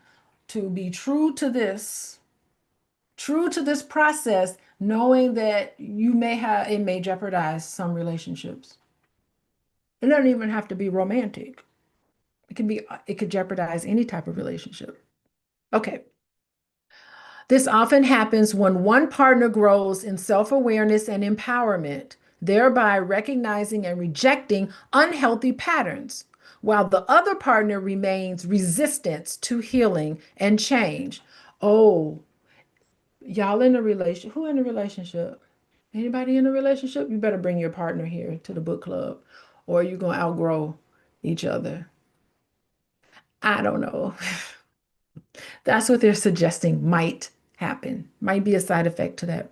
to be true to this process, knowing that it may jeopardize some relationships. It doesn't even have to be romantic. It could jeopardize any type of relationship. Okay. This often happens when one partner grows in self-awareness and empowerment, thereby recognizing and rejecting unhealthy patterns, while the other partner remains resistant to healing and change. Oh, y'all in a relationship? Who in a relationship? Anybody in a relationship? You better bring your partner here to the book club, or you're gonna outgrow each other. I don't know. That's what they're suggesting might happen, might be a side effect to that.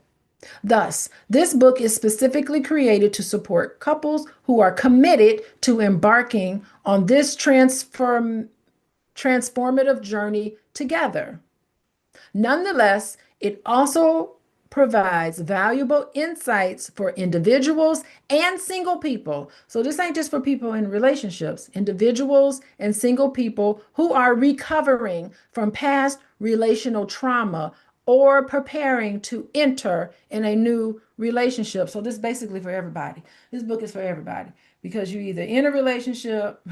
Thus, this book is specifically created to support couples who are committed to embarking on this transformative journey together. Nonetheless, it also provides valuable insights for individuals and single people. So, this ain't just for people in relationships, individuals and single people who are recovering from past relational trauma or preparing to enter in a new relationship. So, this is basically for everybody. This book is for everybody because you're either in a relationship,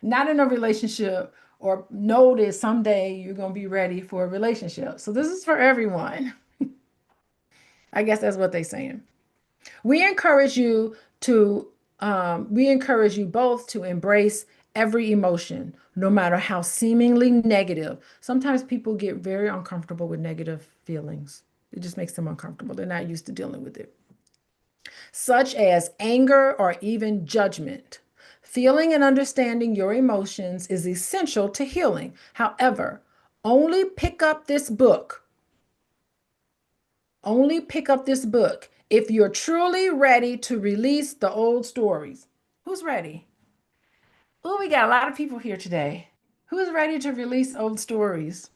not in a relationship, or know that someday you're going to be ready for a relationship. So this is for everyone. I guess that's what they're saying. We encourage you to, we encourage you both to embrace every emotion, no matter how seemingly negative. Sometimes people get very uncomfortable with negative feelings. It just makes them uncomfortable. They're not used to dealing with it, such as anger or even judgment. Feeling and understanding your emotions is essential to healing. However, only pick up this book. Only pick up this book if you're truly ready to release the old stories. Who's ready? Oh, we got a lot of people here today. Who's ready to release old stories?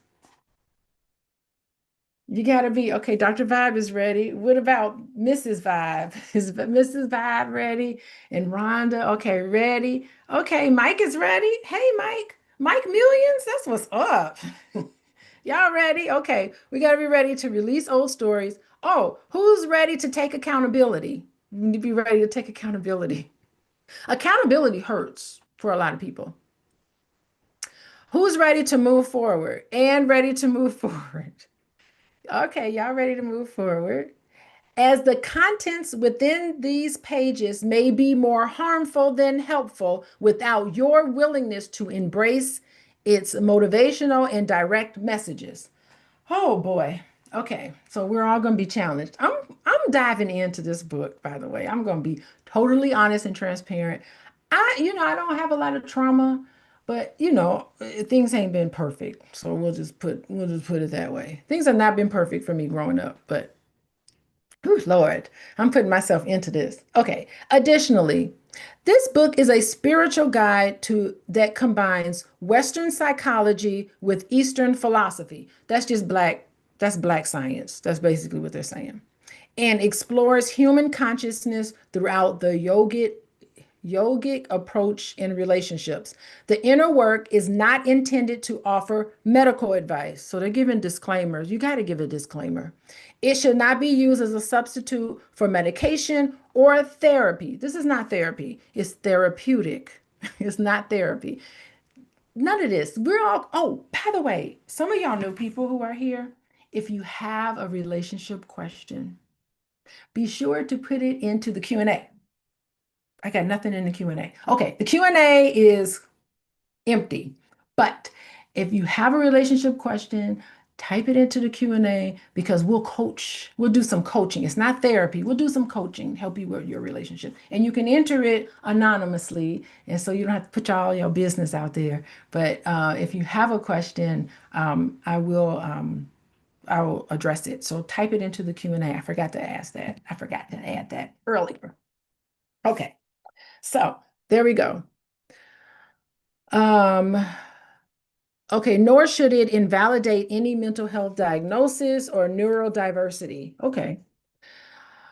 You gotta be okay. Dr. Vibe is ready. What about Mrs. Vibe? Is Mrs. Vibe ready? And Rhonda, okay, ready. Okay, Mike is ready. Hey, Mike. Mike Millions, that's what's up. Y'all ready? Okay, we gotta be ready to release old stories. Oh, who's ready to take accountability? You need to be ready to take accountability. Accountability hurts for a lot of people. Who's ready to move forward and ready to move forward? Okay, y'all ready to move forward? As the contents within these pages may be more harmful than helpful without your willingness to embrace its motivational and direct messages. Oh boy. Okay, so we're all going to be challenged. I'm diving into this book, by the way. I'm going to be totally honest and transparent. I don't have a lot of trauma, but things ain't been perfect. So we'll just put it that way. Things have not been perfect for me growing up, but oh Lord, I'm putting myself into this. Okay. Additionally, this book is a spiritual guide to that combines Western psychology with Eastern philosophy. That's black science. That's basically what they're saying. And explores human consciousness throughout the yogic approach in relationships. The inner work is not intended to offer medical advice. So they're giving disclaimers. You got to give a disclaimer. It should not be used as a substitute for medication or therapy. This is not therapy, it's therapeutic. It's not therapy. None of this. We're all, oh, by the way, some of y'all new people who are here, if you have a relationship question, be sure to put it into the Q&A. I got nothing in the Q&A. Okay, the Q&A is empty. But if you have a relationship question, type it into the Q&A because we'll coach. We'll do some coaching. It's not therapy. We'll do some coaching, help you with your relationship. And you can enter it anonymously. And so you don't have to put all your business out there. But if you have a question, I will address it. So type it into the Q&A. I forgot to ask that. I forgot to add that earlier. Okay. So there we go. Um, Okay, nor should it invalidate any mental health diagnosis or neurodiversity. Okay.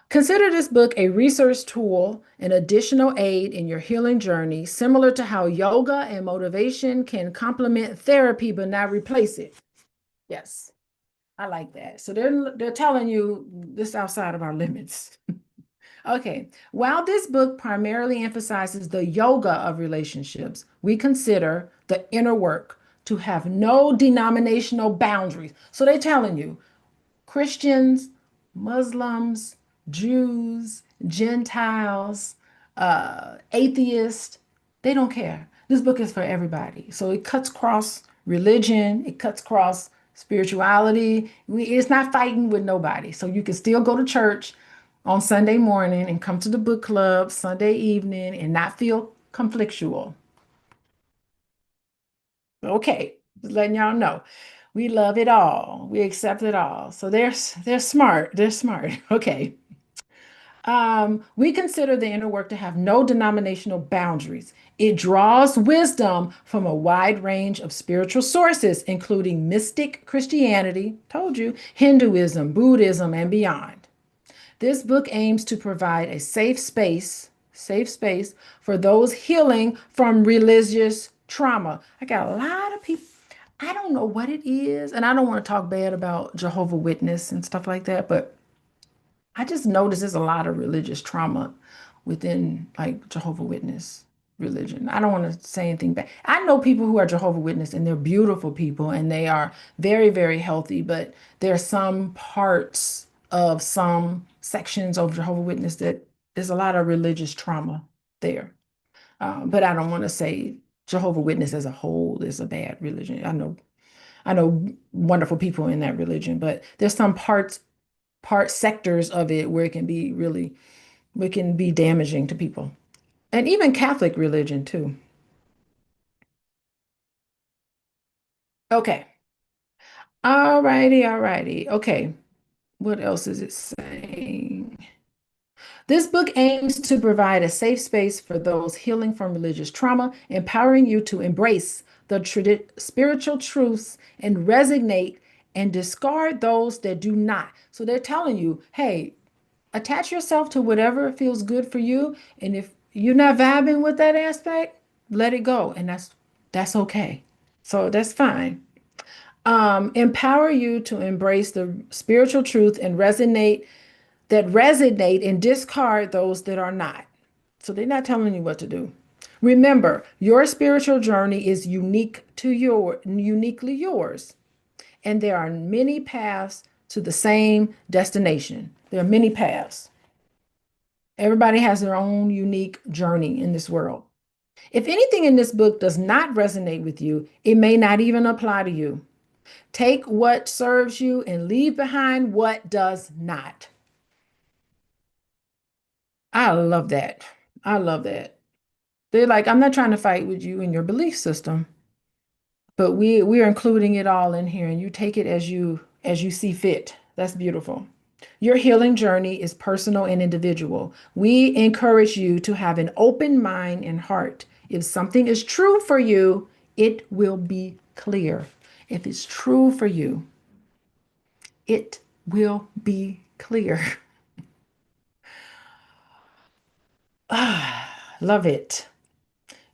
Consider this book a research tool, an additional aid in your healing journey, similar to how yoga and motivation can complement therapy but not replace it. Yes, I like that. So they're telling you this outside of our limits. Okay, while this book primarily emphasizes the yoga of relationships, we consider the inner work to have no denominational boundaries. So they're telling you Christians, Muslims, Jews, Gentiles, atheists, they don't care. This book is for everybody. So it cuts across religion, it cuts across spirituality. It's not fighting with nobody. So you can still go to church on Sunday morning and come to the book club Sunday evening and not feel conflictual. Okay, just letting y'all know. We love it all. We accept it all. So they're smart. They're smart. Okay. We consider the inner work to have no denominational boundaries. It draws wisdom from a wide range of spiritual sources, including mystic Christianity, told you, Hinduism, Buddhism, and beyond. This book aims to provide a safe space for those healing from religious trauma. I got a lot of people, I don't know what it is, and I don't want to talk bad about Jehovah Witness and stuff like that, but I just noticed there's a lot of religious trauma within like Jehovah Witness religion. I don't want to say anything bad. I know people who are Jehovah Witness and they're beautiful people and they are very, very healthy, but there are some parts of some sections of Jehovah Witness that there's a lot of religious trauma there. But I don't want to say Jehovah Witness as a whole is a bad religion. I know wonderful people in that religion, but there's some part sectors of it where it can be damaging to people. And even Catholic religion too. Okay. All righty. Okay. What else is it saying? This book aims to provide a safe space for those healing from religious trauma, empowering you to embrace the spiritual truths and resonate and discard those that do not. So they're telling you, hey, attach yourself to whatever feels good for you. And if you're not vibing with that aspect, let it go. And that's okay. So that's fine. Empower you to embrace the spiritual truth and resonate and discard those that are not. So they're not telling you what to do. Remember, your spiritual journey is uniquely yours. And there are many paths to the same destination. There are many paths. Everybody has their own unique journey in this world. If anything in this book does not resonate with you, it may not even apply to you. Take what serves you and leave behind what does not. I love that. I love that. They're like, I'm not trying to fight with you and your belief system, but we're including it all in here and you take it as you see fit. That's beautiful. Your healing journey is personal and individual. We encourage you to have an open mind and heart. If something is true for you, it will be clear. If it's true for you, it will be clear. Ah, love it.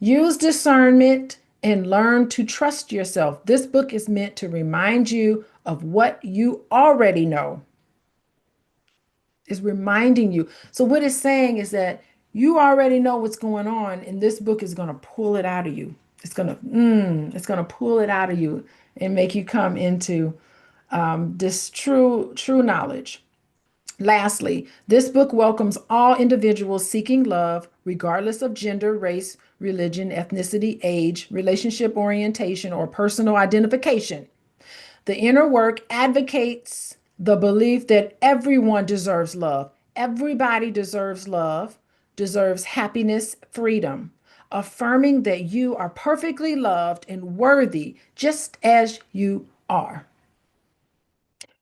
Use discernment and learn to trust yourself. This book is meant to remind you of what you already know. It's reminding you. So, what it's saying is that you already know what's going on, and this book is going to pull it out of you. It's gonna pull it out of you and make you come into this true knowledge. Lastly, this book welcomes all individuals seeking love, regardless of gender, race, religion, ethnicity, age, relationship orientation, or personal identification. The inner work advocates the belief that everyone deserves love. Everybody deserves love, deserves happiness, freedom, affirming that you are perfectly loved and worthy just as you are.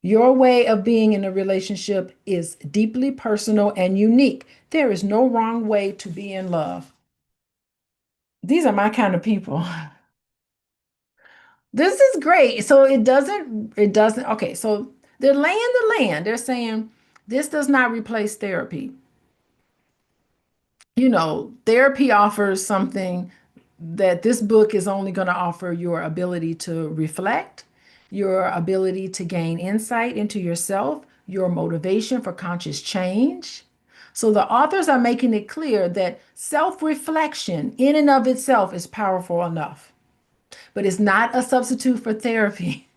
Your way of being in a relationship is deeply personal and unique. There is no wrong way to be in love. These are my kind of people. This is great. So it doesn't, okay, so they're laying the land. They're saying this does not replace therapy. Therapy offers something that this book is only going to offer: your ability to reflect, your ability to gain insight into yourself, your motivation for conscious change. So the authors are making it clear that self-reflection in and of itself is powerful enough, but it's not a substitute for therapy.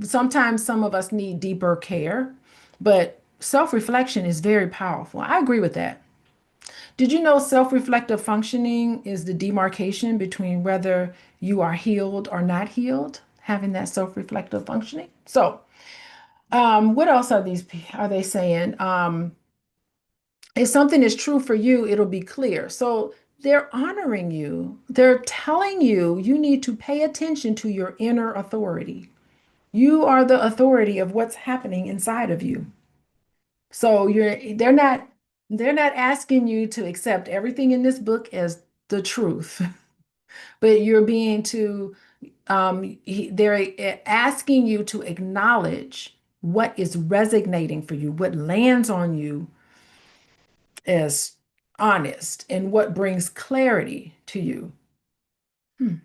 Sometimes some of us need deeper care, but self-reflection is very powerful. I agree with that. Did you know self-reflective functioning is the demarcation between whether you are healed or not healed? Having that self-reflective functioning. So, what else are they saying? If something is true for you, it'll be clear. So they're honoring you. They're telling you you need to pay attention to your inner authority. You are the authority of what's happening inside of you. So they're not asking you to accept everything in this book as the truth, but they're asking you to acknowledge what is resonating for you, what lands on you as honest, and what brings clarity to you. Hmm,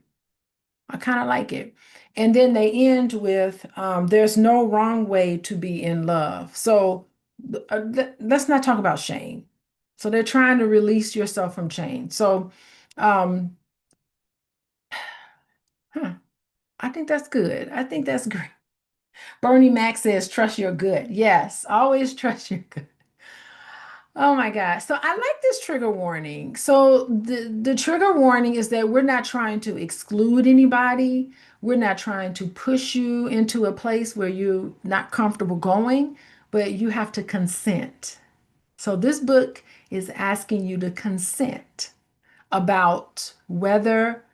I kind of like it. And then they end with, there's no wrong way to be in love. So let's not talk about shame. So they're trying to release yourself from shame. So um, huh, I think that's good. I think that's great. Bernie Mac says, trust your gut. Yes, always trust your gut. Oh my God. So I like this trigger warning. So the trigger warning is that we're not trying to exclude anybody. We're not trying to push you into a place where you're not comfortable going, but you have to consent. So this book is asking you to consent about whether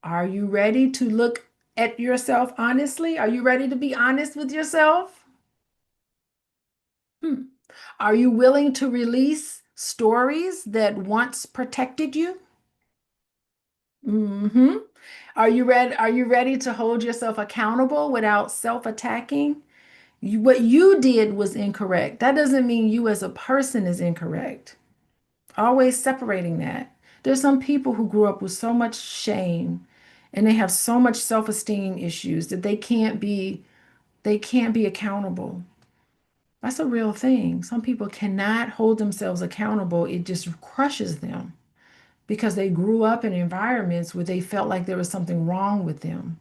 are you ready to look at yourself honestly? Are you ready to be honest with yourself? Hmm. Are you willing to release stories that once protected you? Hmm. Are you ready to hold yourself accountable without self-attacking? What you did was incorrect. That doesn't mean you as a person is incorrect. Always separating that. There's some people who grew up with so much shame and they have so much self-esteem issues that they can't be accountable. That's a real thing. Some people cannot hold themselves accountable. It just crushes them because they grew up in environments where they felt like there was something wrong with them.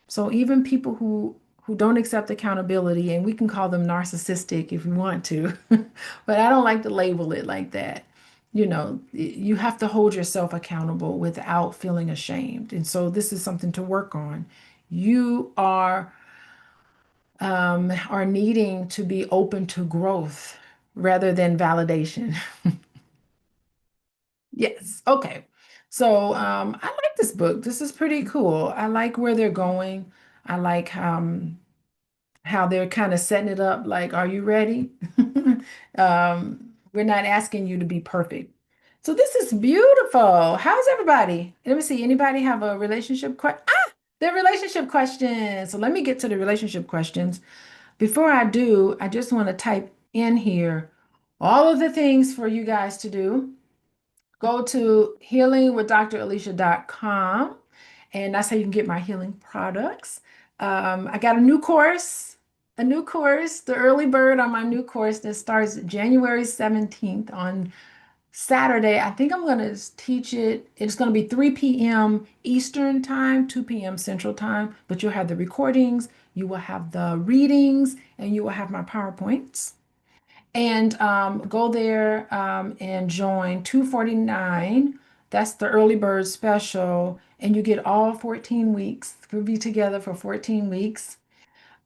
So even people who don't accept accountability, and we can call them narcissistic if we want to, but I don't like to label it like that. You have to hold yourself accountable without feeling ashamed. And so this is something to work on. You are needing to be open to growth rather than validation. Yes. Okay. So I like this book. This is pretty cool. I like where they're going. I like how they're kind of setting it up. Like, are you ready? We're not asking you to be perfect. So this is beautiful. How's everybody? Let me see. Anybody have a relationship question? The relationship questions. So let me get to the relationship questions. Before I do, I just want to type in here all of the things for you guys to do. Go to healingwithdralicia.com, and that's how you can get my healing products. I got a new course, the early bird on my new course that starts January 17th on Saturday, I think I'm going to teach it. It's going to be 3 p.m. Eastern time, 2 p.m. Central time, but you'll have the recordings, you will have the readings, and you will have my PowerPoints. And go there and join 249. That's the early bird special. And you get all 14 weeks. We'll be together for 14 weeks.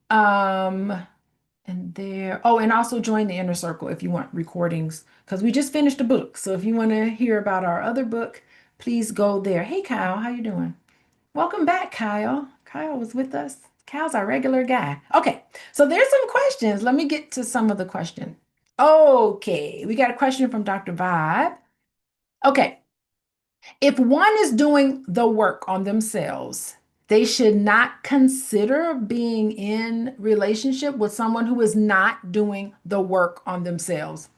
Um, and there, oh, and also join the inner circle if you want recordings, because we just finished a book. So if you want to hear about our other book, please go there. Hey, Kyle, how you doing? Welcome back, Kyle. Kyle was with us. Kyle's our regular guy. Okay, so there's some questions. Let me get to some of the questions. Okay, we got a question from Dr. Vibe. Okay, if one is doing the work on themselves, they should not consider being in relationship with someone who is not doing the work on themselves.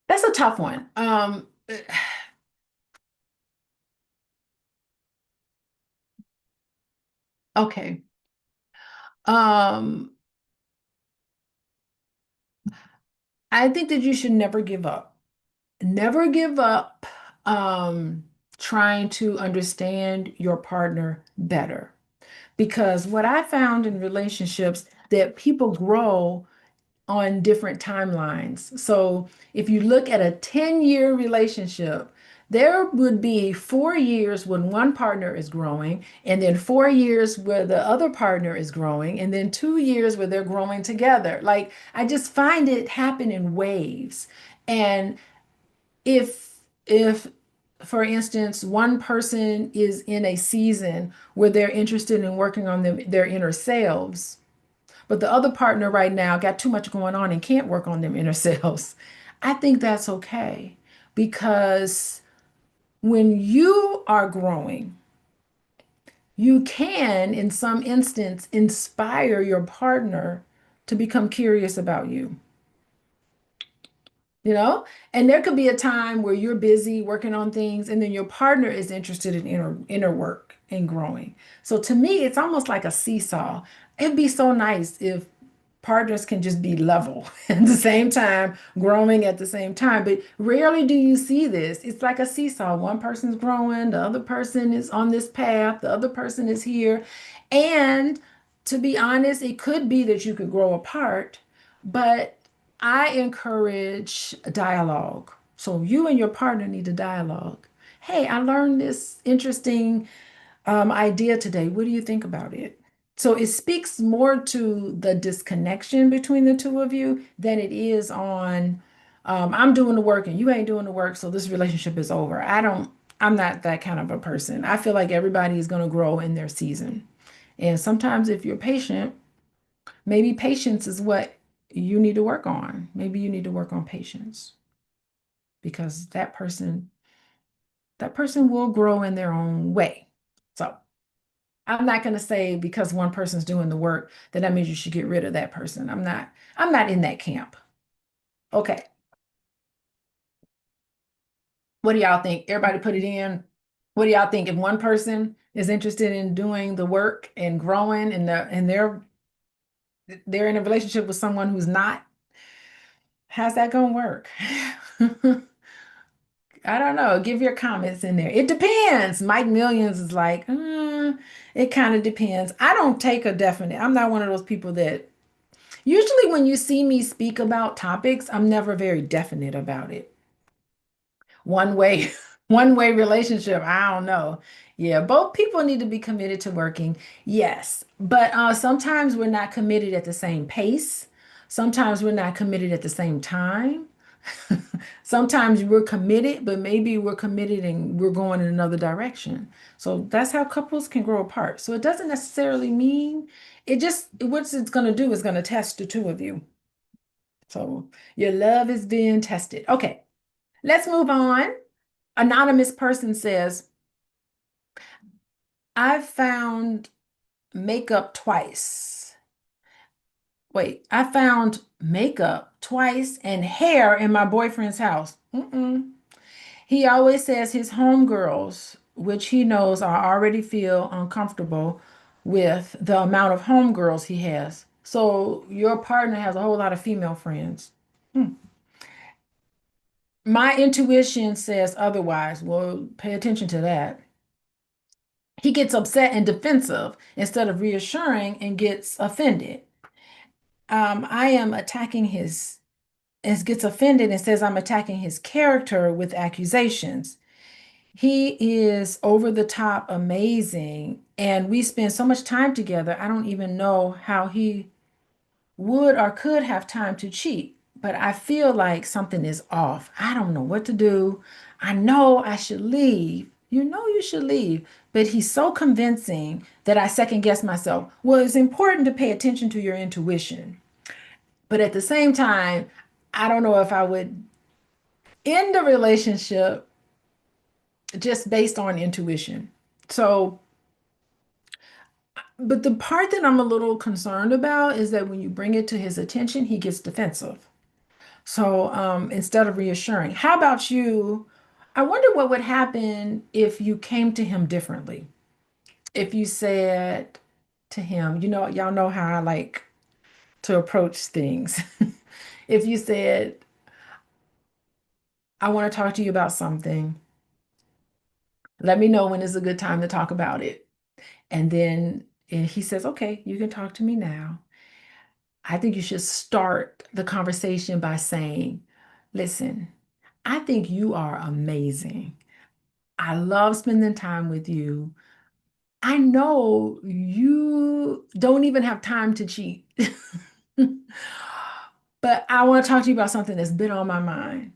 That's a tough one. Okay. Um, I think that you should never give up. Never give up trying to understand your partner better. Because what I found in relationships that people grow on different timelines. So if you look at a 10-year relationship, there would be 4 years when one partner is growing, and then 4 years where the other partner is growing, and then 2 years where they're growing together. Like I just find it happen in waves. And if for instance, one person is in a season where they're interested in working on their inner selves, but the other partner right now got too much going on and can't work on them inner selves. I think that's okay because when you are growing, you can, in some instance, inspire your partner to become curious about you. You know, and there could be a time where you're busy working on things and then your partner is interested in inner work and growing. So to me it's almost like a seesaw. It'd be so nice if partners can just be level at the same time, growing at the same time, but rarely do you see this. It's like a seesaw. One person's growing, the other person is on this path, the other person is here. And to be honest, it could be that you could grow apart, but I encourage dialogue. So you and your partner need a dialogue. Hey, I learned this interesting idea today. What do you think about it? So it speaks more to the disconnection between the two of you than it is on I'm doing the work and you ain't doing the work, so this relationship is over. I'm not that kind of a person. I feel like everybody is going to grow in their season. And sometimes if you're patient, maybe patience is what you need to work on. Maybe you need to work on patience because that person will grow in their own way. So I'm not going to say because one person's doing the work that means you should get rid of that person. I'm not in that camp. Okay. What do y'all think? Everybody put it in. What do y'all think if one person is interested in doing the work and growing and they're in a relationship with someone who's not, how's that going to work? I don't know. Give your comments in there. It depends. Mike Millions is like, it kind of depends. I don't take a definite. I'm not one of those people that usually when you see me speak about topics, I'm never very definite about it. One way, one way relationship, I don't know. Yeah, both people need to be committed to working. Yes, but sometimes we're not committed at the same pace. Sometimes we're not committed at the same time. Sometimes we're committed, but maybe we're committed and we're going in another direction. So that's how couples can grow apart. So it doesn't necessarily mean it just what it's going to do is going to test the two of you. So your love is being tested. Okay, let's move on. Anonymous person says, I've found makeup twice. Wait, I found makeup twice and hair in my boyfriend's house. Mm-mm. He always says his homegirls, which he knows I already feel uncomfortable with the amount of homegirls he has. So your partner has a whole lot of female friends. Hmm. My intuition says otherwise. Well, pay attention to that. He gets upset and defensive instead of reassuring and gets offended. I am attacking his, as gets offended and says I'm attacking his character with accusations. He is over the top amazing, and we spend so much time together. I don't even know how he would or could have time to cheat, but I feel like something is off. I don't know what to do. I know I should leave. You know, you should leave. But he's so convincing that I second guess myself. Well, it's important to pay attention to your intuition. But at the same time, I don't know if I would end a relationship just based on intuition. So, but the part that I'm a little concerned about is that when you bring it to his attention, he gets defensive. So instead of reassuring, how about you? I wonder what would happen if you came to him differently. If you said to him, you know, y'all know how I like to approach things. If you said, I want to talk to you about something, let me know when is a good time to talk about it. And then and he says, okay, you can talk to me now. I think you should start the conversation by saying, listen, I think you are amazing. I love spending time with you. I know you don't even have time to cheat, but I want to talk to you about something that's been on my mind.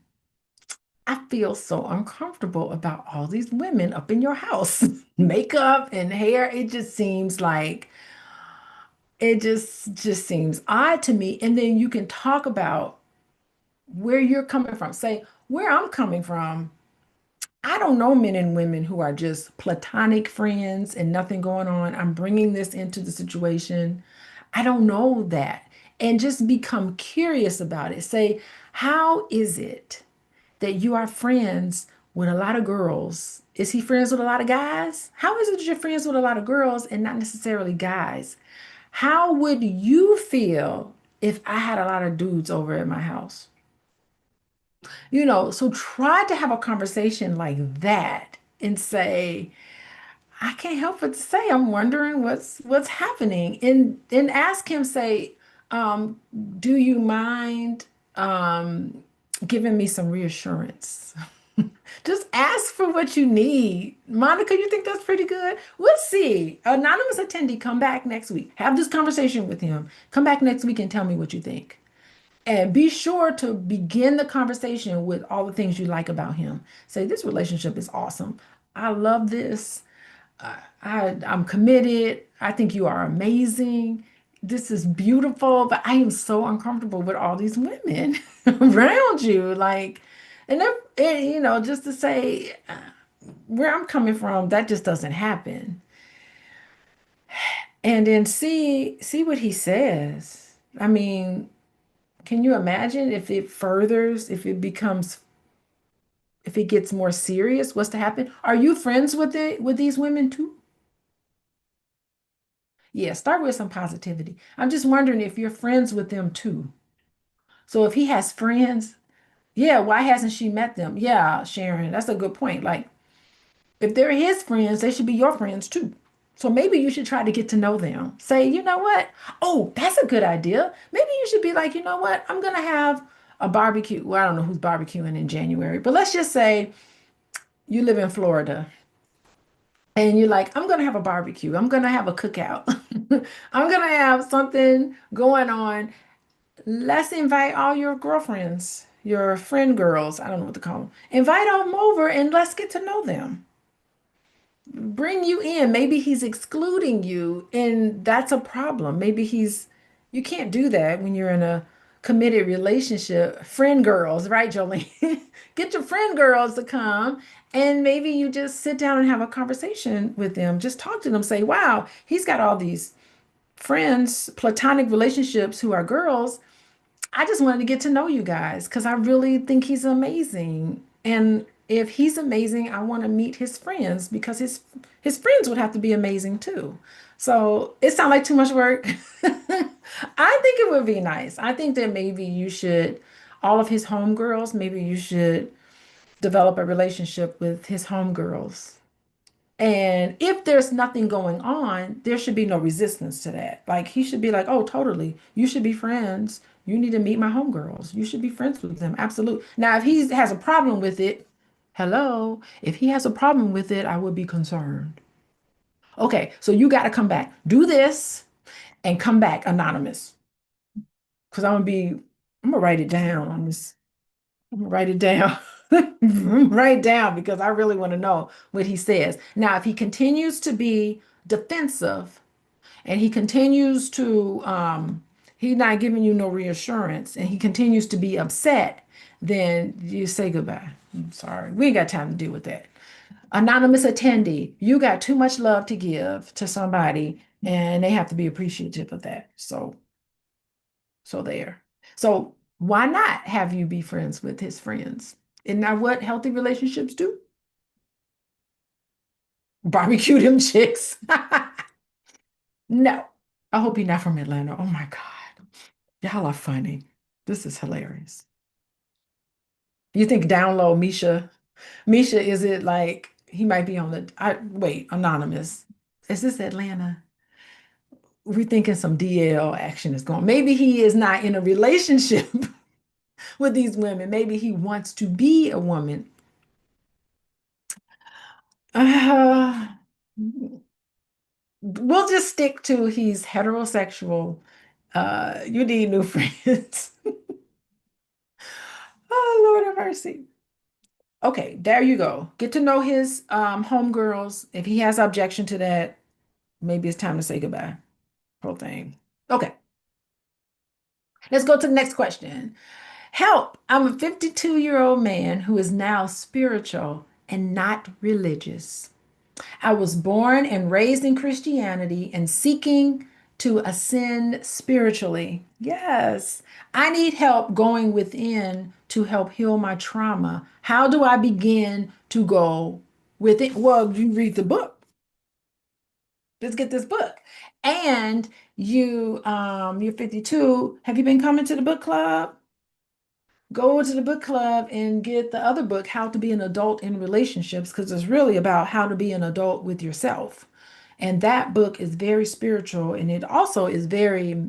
I feel so uncomfortable about all these women up in your house. Makeup and hair, it just seems like it just seems odd to me. And then you can talk about where you're coming from. Say, where I'm coming from, I don't know men and women who are just platonic friends and nothing going on. I'm bringing this into the situation. I don't know that. And just become curious about it. Say, how is it that you are friends with a lot of girls? Is he friends with a lot of guys? How is it that you're friends with a lot of girls and not necessarily guys? How would you feel if I had a lot of dudes over at my house? You know, so try to have a conversation like that and say, I can't help but to say I'm wondering what's happening. And ask him, say, um, do you mind giving me some reassurance? Just ask for what you need. Monica, you think that's pretty good? We'll see. Anonymous attendee, come back next week. Have this conversation with him. Come back next week and tell me what you think. And be sure to begin the conversation with all the things you like about him. Say, this relationship is awesome. I love this. I'm committed. I think you are amazing. This is beautiful, but I am so uncomfortable with all these women around you. Like, you know, just to say where I'm coming from, that just doesn't happen. And then see what he says. I mean, can you imagine if it furthers, if it becomes, if it gets more serious, what's to happen? Are you friends with these women too? Yeah, start with some positivity. I'm just wondering if you're friends with them too. So if he has friends, yeah, why hasn't she met them? Yeah, Sharon, that's a good point. Like, if they're his friends, they should be your friends too. So maybe you should try to get to know them. Say, you know what? Oh, that's a good idea. Maybe you should be like, you know what? I'm gonna have a barbecue. Well, I don't know who's barbecuing in January, but let's just say you live in Florida and you're like, I'm gonna have a barbecue. I'm gonna have a cookout. I'm gonna have something going on. Let's invite all your girlfriends, your friend girls. I don't know what to call them. Invite them over and let's get to know them. Bring you in. Maybe he's excluding you, and that's a problem. Maybe you can't do that when you're in a committed relationship. Friend girls, right, Jolene? Get your friend girls to come, and maybe you just sit down and have a conversation with them. Just talk to them. Say, wow, he's got all these friends, platonic relationships who are girls. I just wanted to get to know you guys because I really think he's amazing. And if he's amazing, I want to meet his friends because his friends would have to be amazing too. So it sounds like too much work. I think it would be nice. I think that maybe you should, all of his homegirls, maybe you should. develop a relationship with his homegirls. And if there's nothing going on, there should be no resistance to that. Like he should be like, oh, totally. You should be friends. You need to meet my homegirls. You should be friends with them. Absolutely. Now, if he has a problem with it, hello. If he has a problem with it, I would be concerned. Okay, so you got to come back. Do this and come back anonymous. Because I'm gonna write it down on this. I'm gonna write it down. Write it down because I really want to know what he says. Now, if he continues to be defensive and he continues to he's not giving you no reassurance and he continues to be upset, then you say goodbye. I'm sorry. We ain't got time to deal with that. Anonymous attendee, you got too much love to give to somebody and they have to be appreciative of that. So there. So why not have you be friends with his friends? Isn't that what healthy relationships do? Barbecue them chicks. No. I hope you're not from Atlanta. Oh my God. Y'all are funny. This is hilarious. You think down low, Misha? Misha, is it like he might be on the wait, anonymous. Is this Atlanta? We're thinking some DL action is going. Maybe he is not in a relationship with these women. Maybe he wants to be a woman. Uh, we'll just stick to he's heterosexual. You need new friends. Oh, Lord have mercy. Okay, there you go. Get to know his homegirls. If he has objection to that, maybe it's time to say goodbye. Whole thing. Okay, let's go to the next question. Help! I'm a 52-year-old man who is now spiritual and not religious. I was born and raised in Christianity and seeking to ascend spiritually. Yes, I need help going within to help heal my trauma. How do I begin to go within? Well, you read the book. Let's get this book. And you're 52. Have you been coming to the book club? Go to the book club and get the other book, How to Be an Adult in Relationships, because it's really about how to be an adult with yourself. And that book is very spiritual and it also is very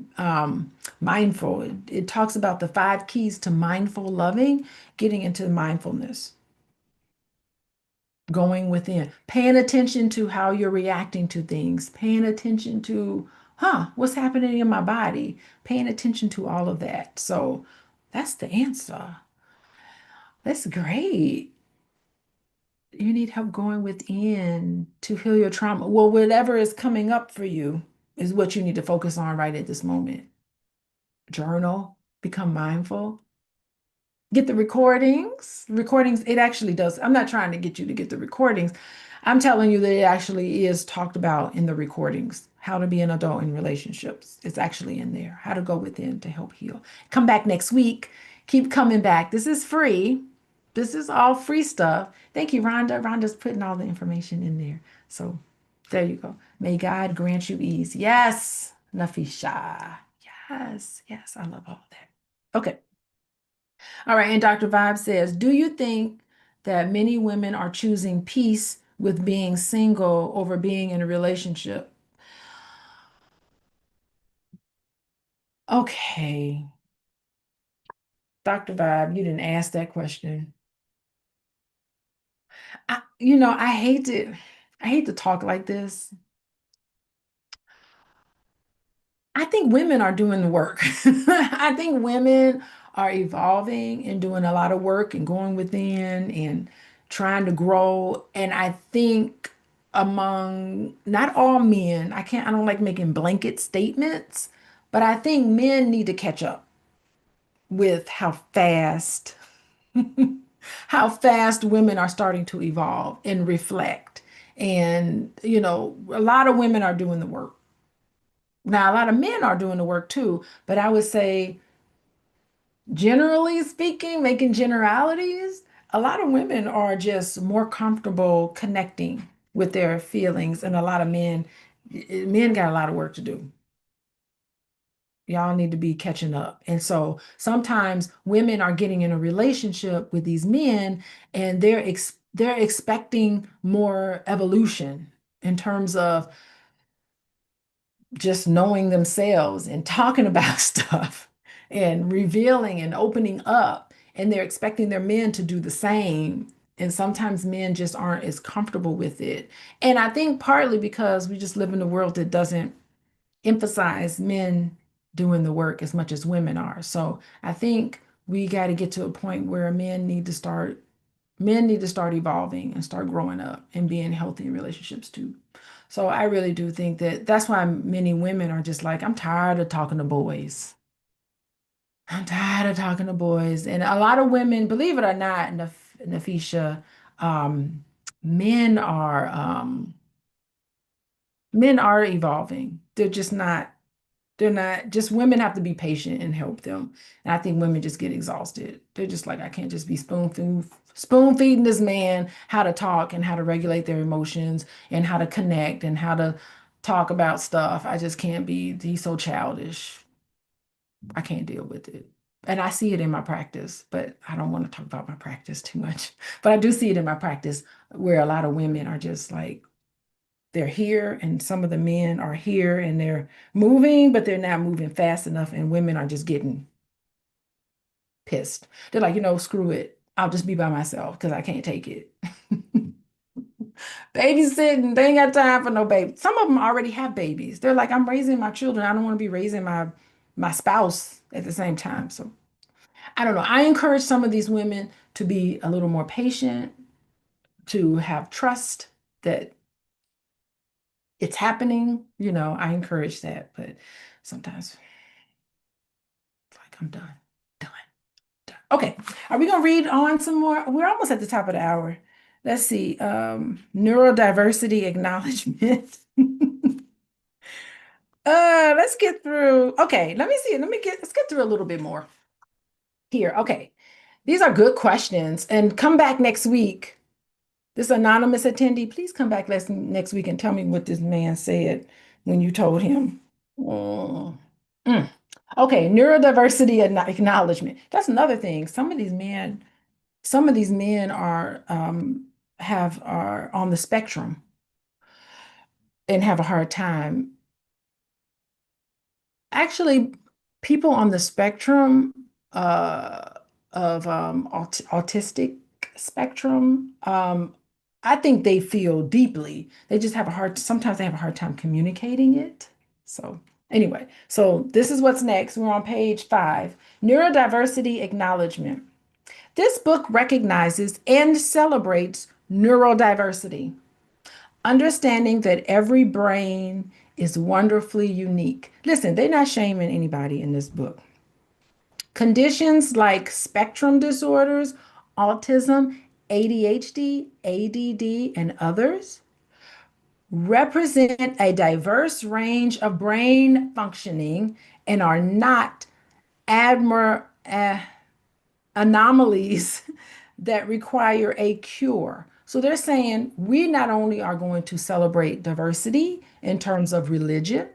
mindful. It talks about the 5 keys to mindful loving, getting into mindfulness, going within, paying attention to how you're reacting to things, paying attention to, what's happening in my body, paying attention to all of that. So that's the answer. That's great. You need help going within to heal your trauma. Well, whatever is coming up for you is what you need to focus on right at this moment. Journal, become mindful, get the recordings. Recordings, it actually does. I'm not trying to get you to get the recordings. I'm telling you that it actually is talked about in the recordings. How to be an adult in relationships. It's actually in there. How to go within to help heal. Come back next week. Keep coming back. This is free. This is all free stuff. Thank you, Rhonda. Rhonda's putting all the information in there. So there you go. May God grant you ease. Yes, Nafisha. Yes, yes, I love all of that. Okay. All right. And Dr. Vibe says, do you think that many women are choosing peace with being single over being in a relationship? Okay. Dr. Vibe, you didn't ask that question. I hate to talk like this. I think women are doing the work. I think women are evolving and doing a lot of work and going within and trying to grow. And I think among not all men, I don't like making blanket statements, but I think men need to catch up with how fast women are starting to evolve and reflect. And, a lot of women are doing the work. Now, a lot of men are doing the work too, but I would say, generally speaking, making generalities, a lot of women are just more comfortable connecting with their feelings, and a lot of men got a lot of work to do. Y'all need to be catching up. And so sometimes women are getting in a relationship with these men and they're expecting more evolution in terms of just knowing themselves and talking about stuff and revealing and opening up. And they're expecting their men to do the same. And sometimes men just aren't as comfortable with it. And I think partly because we just live in a world that doesn't emphasize men doing the work as much as women are. So I think we got to get to a point where men need to start evolving and start growing up and being healthy in relationships too. So I really do think that that's why many women are just like, I'm tired of talking to boys. I'm tired of talking to boys. And a lot of women, believe it or not, Nafisha, um, men are men are evolving. They're not just women have to be patient and help them. And I think women just get exhausted. They're just like, I can't just be spoon feeding this man how to talk and how to regulate their emotions and how to connect and how to talk about stuff. I just can't be, he's so childish. I can't deal with it. And I see it in my practice, but I don't want to talk about my practice too much. But I do see it in my practice where a lot of women are just like, they're here and some of the men are here and they're moving, but they're not moving fast enough. And women are just getting pissed. They're like, screw it. I'll just be by myself because I can't take it. Babysitting, they ain't got time for no baby. Some of them already have babies. They're like, I'm raising my children. I don't want to be raising my spouse at the same time. So I don't know. I encourage some of these women to be a little more patient, to have trust that it's happening. I encourage that, but sometimes it's like I'm done, done, done. Okay, are we gonna read on some more? We're almost at the top of the hour. Let's see. Neurodiversity acknowledgement. Let's get through. Okay, let me see. Let's get through a little bit more here. Okay, these are good questions, and come back next week. This anonymous attendee, please come back next week and tell me what this man said when you told him. Mm. Mm. Okay, neurodiversity acknowledgement. That's another thing. Some of these men are on the spectrum and have a hard time. Actually, people on the spectrum of autistic spectrum, I think they feel deeply. They just sometimes they have a hard time communicating it. So anyway, so this is what's next. We're on page 5, neurodiversity acknowledgement. This book recognizes and celebrates neurodiversity, understanding that every brain is wonderfully unique. Listen, they're not shaming anybody in this book. Conditions like spectrum disorders, autism, ADHD, ADD, and others represent a diverse range of brain functioning and are not anomalies that require a cure. So they're saying we not only are going to celebrate diversity in terms of religion,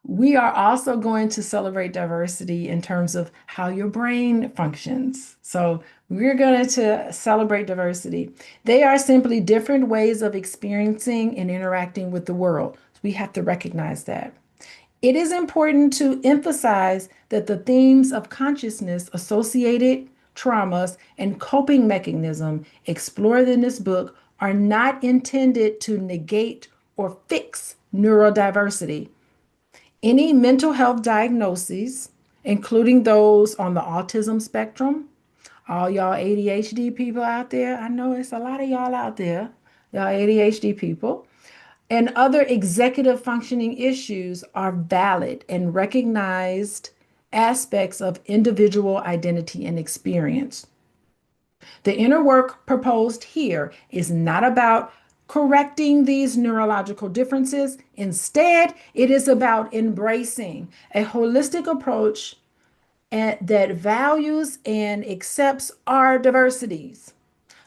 we are also going to celebrate diversity in terms of how your brain functions. So we're going to celebrate diversity. They are simply different ways of experiencing and interacting with the world. We have to recognize that. It is important to emphasize that the themes of consciousness, associated traumas, and coping mechanism explored in this book are not intended to negate or fix neurodiversity. Any mental health diagnoses, including those on the autism spectrum, all y'all ADHD people out there, I know it's a lot of y'all out there, y'all ADHD people, and other executive functioning issues are valid and recognized aspects of individual identity and experience. The inner work proposed here is not about correcting these neurological differences. Instead, it is about embracing a holistic approach that values and accepts our diversities.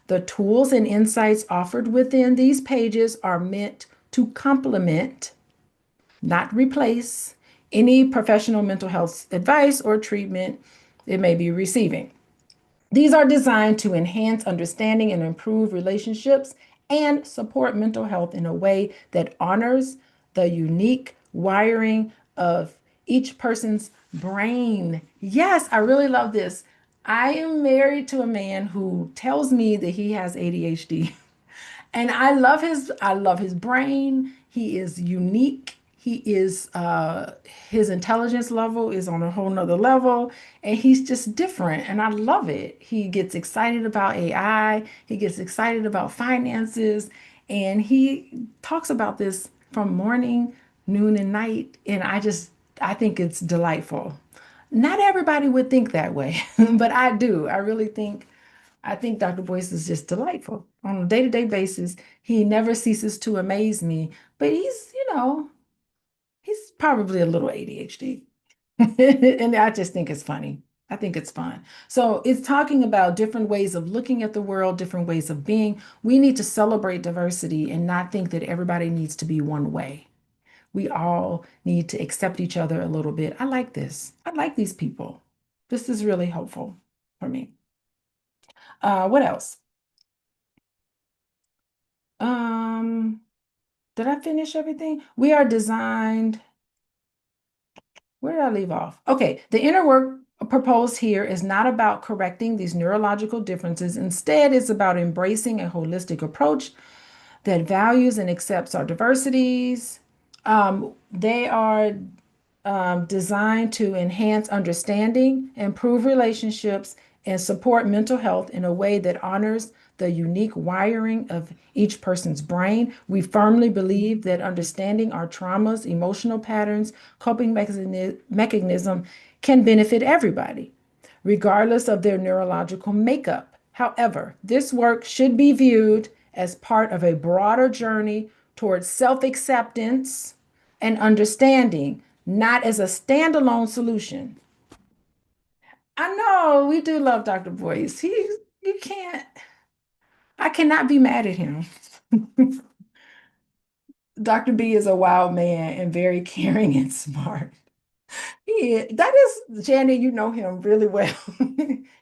The tools and insights offered within these pages are meant to complement, not replace any professional mental health advice or treatment it may be receiving. These are designed to enhance understanding and improve relationships and support mental health in a way that honors the unique wiring of each person's brain. Yes, I really love this. I am married to a man who tells me that he has ADHD. And I love his brain. He is unique. He is his intelligence level is on a whole nother level, and he's just different, and I love it. He gets excited about AI, he gets excited about finances, and he talks about this from morning, noon, and night. And I think it's delightful. Not everybody would think that way, but I do. I think Dr. Boyce is just delightful on a day-to-day basis. He never ceases to amaze me, but he's probably a little ADHD. And I just think it's funny. I think it's fun. So it's talking about different ways of looking at the world, different ways of being. We need to celebrate diversity and not think that everybody needs to be one way. We all need to accept each other a little bit. I like this. I like these people. This is really helpful for me. What else? Um, did I finish everything? We are designed. Where did I leave off? Okay, the inner work proposed here is not about correcting these neurological differences. Instead, it's about embracing a holistic approach that values and accepts our diversities. They are designed to enhance understanding, improve relationships, and support mental health in a way that honors the unique wiring of each person's brain. We firmly believe that understanding our traumas, emotional patterns, coping mechanism can benefit everybody, regardless of their neurological makeup. However, this work should be viewed as part of a broader journey towards self acceptance and understanding, not as a standalone solution. I know we do love Dr. Boyce. You can't, I cannot be mad at him. Dr. B is a wild man and very caring and smart. That is, Janet, you know him really well.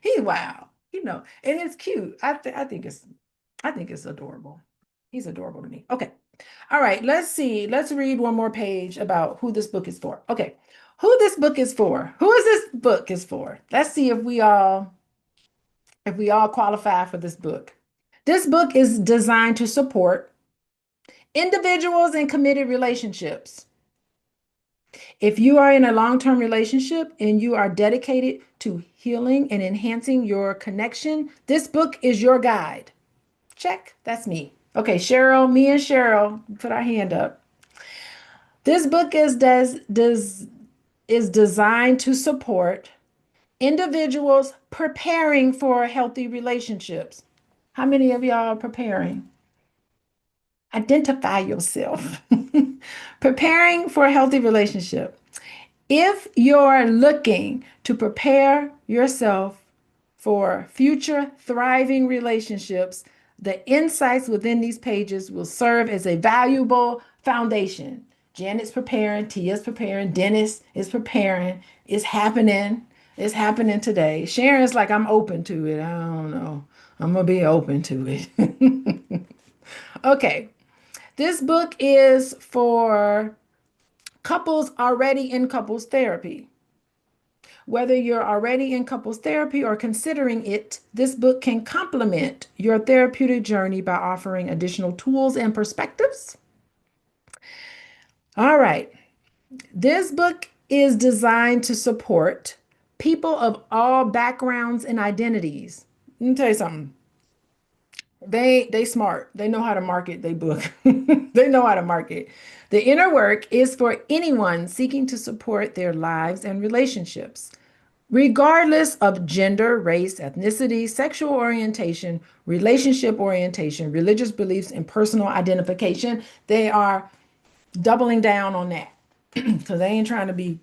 He's wild, and it's cute. I think it's adorable. He's adorable to me. Okay. All right, let's see. Let's read one more page about who this book is for. Okay. Who this book is for? Who is this book is for? Let's see if we all qualify for this book. This book is designed to support individuals in committed relationships. If you are in a long-term relationship and you are dedicated to healing and enhancing your connection, this book is your guide. Check. That's me. Okay, Cheryl, me and Cheryl put our hand up. This book is designed to support individuals preparing for healthy relationships. How many of y'all are preparing? Identify yourself. Preparing for a healthy relationship. If you're looking to prepare yourself for future thriving relationships, the insights within these pages will serve as a valuable foundation. Janet's preparing, Tia's preparing, Dennis is preparing. It's happening. It's happening today. Sharon's like, I'm open to it. I don't know. I'm going to be open to it. Okay. This book is for couples already in couples therapy. Whether you're already in couples therapy or considering it, this book can complement your therapeutic journey by offering additional tools and perspectives. All right. This book is designed to support people of all backgrounds and identities. Let me tell you something. They smart. They know how to market their book. They know how to market. The inner work is for anyone seeking to support their lives and relationships, regardless of gender, race, ethnicity, sexual orientation, relationship orientation, religious beliefs, and personal identification. They are doubling down on that because they ain't trying to be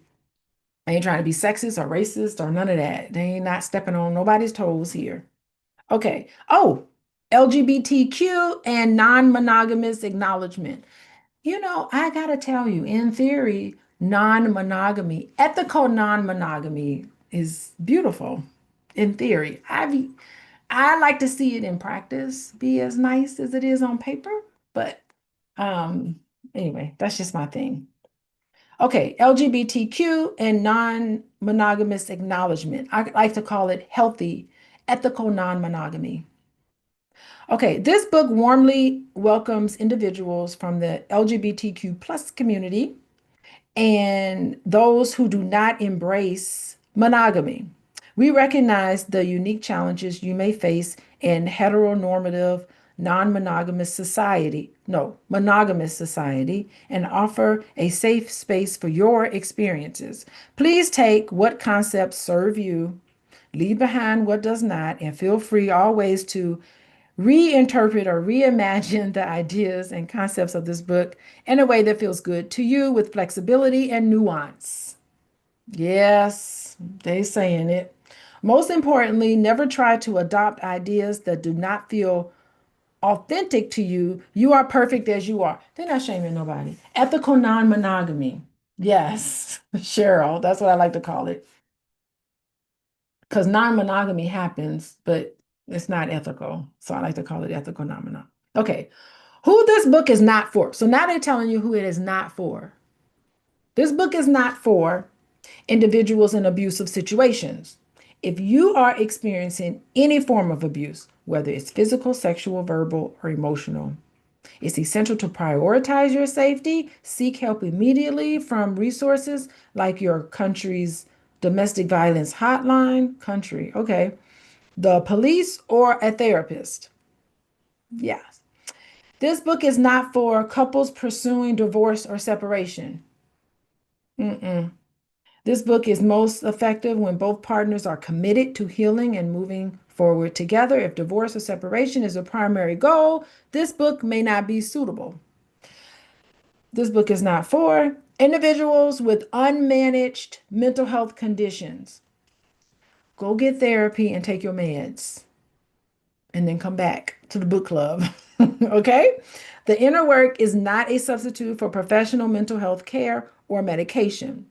sexist or racist or none of that. They ain't not stepping on nobody's toes here. Okay. Oh, LGBTQ and non-monogamous acknowledgement. I gotta tell you, in theory, non-monogamy, ethical non-monogamy is beautiful. In theory, I like to see it in practice be as nice as it is on paper, but um, anyway, that's just my thing. Okay, LGBTQ and non-monogamous acknowledgement. I like to call it healthy, ethical non-monogamy. Okay, this book warmly welcomes individuals from the LGBTQ plus community and those who do not embrace monogamy. We recognize the unique challenges you may face in heteronormative, non-monogamous society, no, monogamous society, and offer a safe space for your experiences. Please take what concepts serve you, leave behind what does not, and feel free always to reinterpret or reimagine the ideas and concepts of this book in a way that feels good to you with flexibility and nuance. Yes, they saying it. Most importantly, never try to adopt ideas that do not feel authentic to you. You are perfect as you are. They're not shaming nobody. Ethical non-monogamy. Yes, Cheryl, that's what I like to call it. Because non-monogamy happens, but it's not ethical. So I like to call it ethical non-monogamy. Okay, who this book is not for. So now they're telling you who it is not for. This book is not for individuals in abusive situations. If you are experiencing any form of abuse, whether it's physical, sexual, verbal, or emotional, it's essential to prioritize your safety, seek help immediately from resources like your country's domestic violence hotline, country, okay, the police, or a therapist. Yes. This book is not for couples pursuing divorce or separation. Mm-mm. This book is most effective when both partners are committed to healing and moving forward together. If divorce or separation is a primary goal, this book may not be suitable. This book is not for individuals with unmanaged mental health conditions. Go get therapy and take your meds and then come back to the book club. Okay? The inner work is not a substitute for professional mental health care or medication.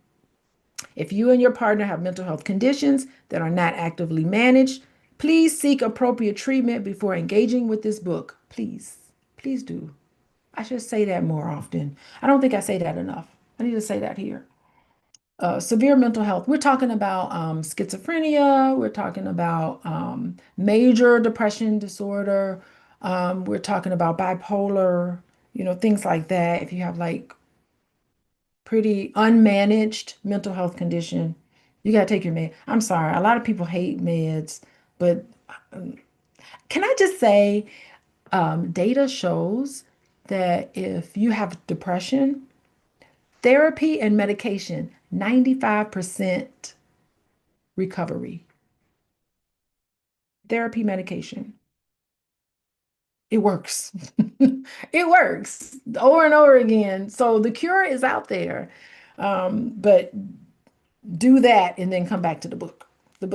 If you and your partner have mental health conditions that are not actively managed, please seek appropriate treatment before engaging with this book. Please, please do. I should say that more often. I don't think I say that enough. I need to say that here. Severe mental health. We're talking about schizophrenia. We're talking about major depression disorder. We're talking about bipolar, things like that. If you have like pretty unmanaged mental health condition, you got to take your med. I'm sorry. A lot of people hate meds, but um, can I just say, data shows that if you have depression, therapy and medication, 95% recovery. Therapy, medication. It works. It works over and over again. So the cure is out there. But do that and then come back to the book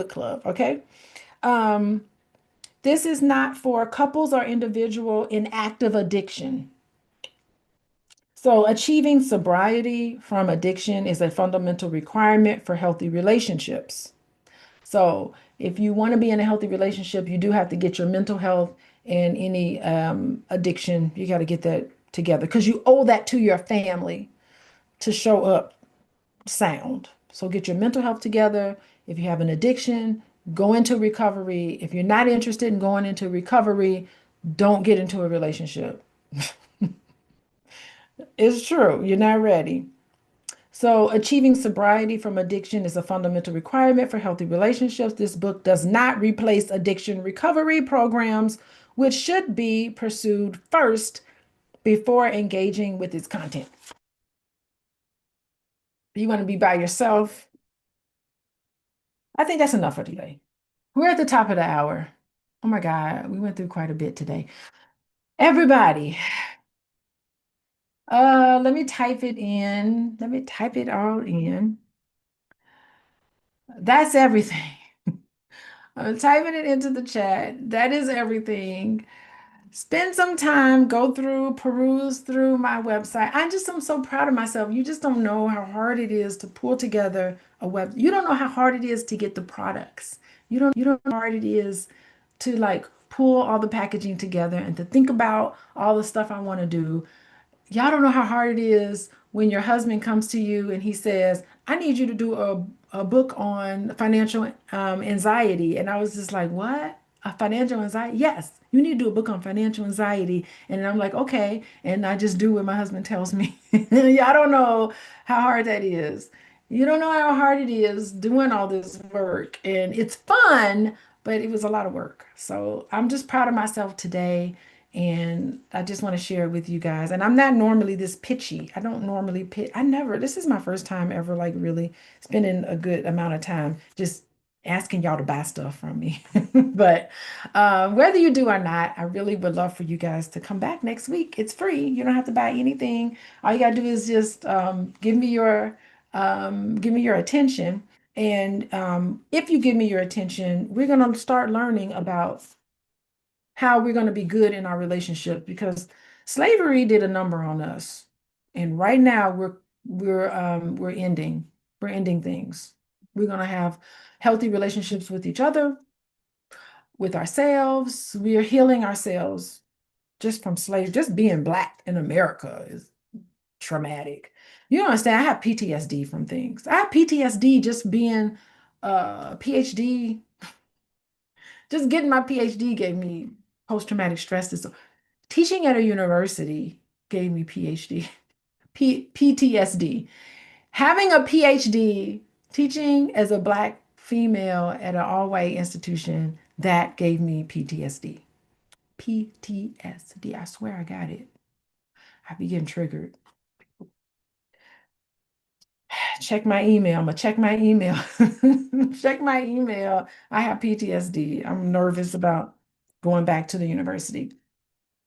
club. Okay. Um, this is not for couples or individual in active addiction. So, achieving sobriety from addiction is a fundamental requirement for healthy relationships. So, if you want to be in a healthy relationship, you do have to get your mental health and any addiction, you got to get that together because you owe that to your family to show up sound. So, get your mental health together. If you have an addiction, go into recovery. If you're not interested in going into recovery, don't get into a relationship. It's true, you're not ready. So, achieving sobriety from addiction is a fundamental requirement for healthy relationships. This book does not replace addiction recovery programs, which should be pursued first before engaging with its content. You want to be by yourself? I think that's enough for today. We're at the top of the hour. Oh my God, we went through quite a bit today. Everybody, let me type it in. Let me type it all in. That's everything. I'm typing it into the chat. That is everything. Spend some time, go through, peruse through my website. I'm so proud of myself. You just don't know how hard it is to pull together a web. You don't know how hard it is to get the products. You don't know how hard it is to like pull all the packaging together and to think about all the stuff I want to do. Y'all don't know how hard it is when your husband comes to you and he says, I need you to do a book on financial anxiety. And I was just like, what? A financial anxiety? Yes, you need to do a book on financial anxiety. And I'm like, okay. And I just do what my husband tells me. Y'all don't know how hard that is. You don't know how hard it is doing all this work. And it's fun, but it was a lot of work. So I'm just proud of myself today. And I just want to share it with you guys. And I'm not normally this pitchy. I don't normally pitch. This is my first time ever, like really spending a good amount of time just asking y'all to buy stuff from me. But whether you do or not, I really would love for you guys to come back next week. It's free. You don't have to buy anything. All you got to do is just give me your attention. And if you give me your attention, we're going to start learning about how we're going to be good in our relationship because slavery did a number on us. And right now we're ending things. We're going to have healthy relationships with each other, with ourselves. We are healing ourselves just from slavery. Just being black in America is traumatic. You don't understand. I have PTSD from things. I have PTSD just being a PhD. Just getting my PhD gave me post-traumatic stress disorder. Teaching at a university gave me PTSD. Having a PhD, teaching as a Black female at an all-white institution, that gave me PTSD. PTSD. I swear I got it. I be getting triggered. Check my email. I'm gonna check my email. Check my email. I have PTSD. I'm nervous about going back to the university.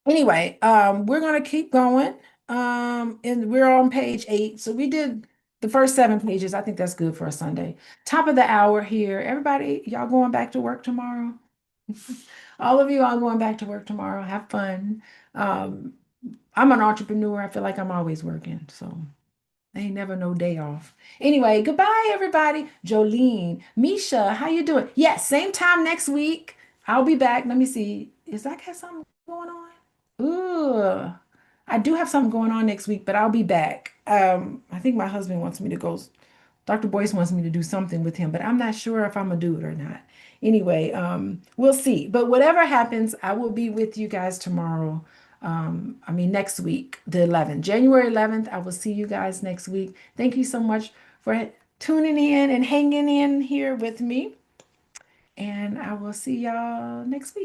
Anyway, we're gonna keep going. And we're on page 8. So we did the first 7 pages. I think that's good for a Sunday. Top of the hour here. Everybody, y'all going back to work tomorrow? All of you are going back to work tomorrow. Have fun. Um, I'm an entrepreneur. I feel like I'm always working. So ain't never no day off. Anyway, goodbye, everybody. Jolene, Misha, how you doing? Yes, same time next week. I'll be back. Let me see. Is that got something going on? Ooh, I do have something going on next week, but I'll be back. I think my husband wants me to go. Dr. Boyce wants me to do something with him, but I'm not sure if I'm gonna do it or not. Anyway, we'll see. But whatever happens, I will be with you guys tomorrow. I mean, next week, the 11th, January 11th. I will see you guys next week. Thank you so much for tuning in and hanging in here with me. And I will see y'all next week.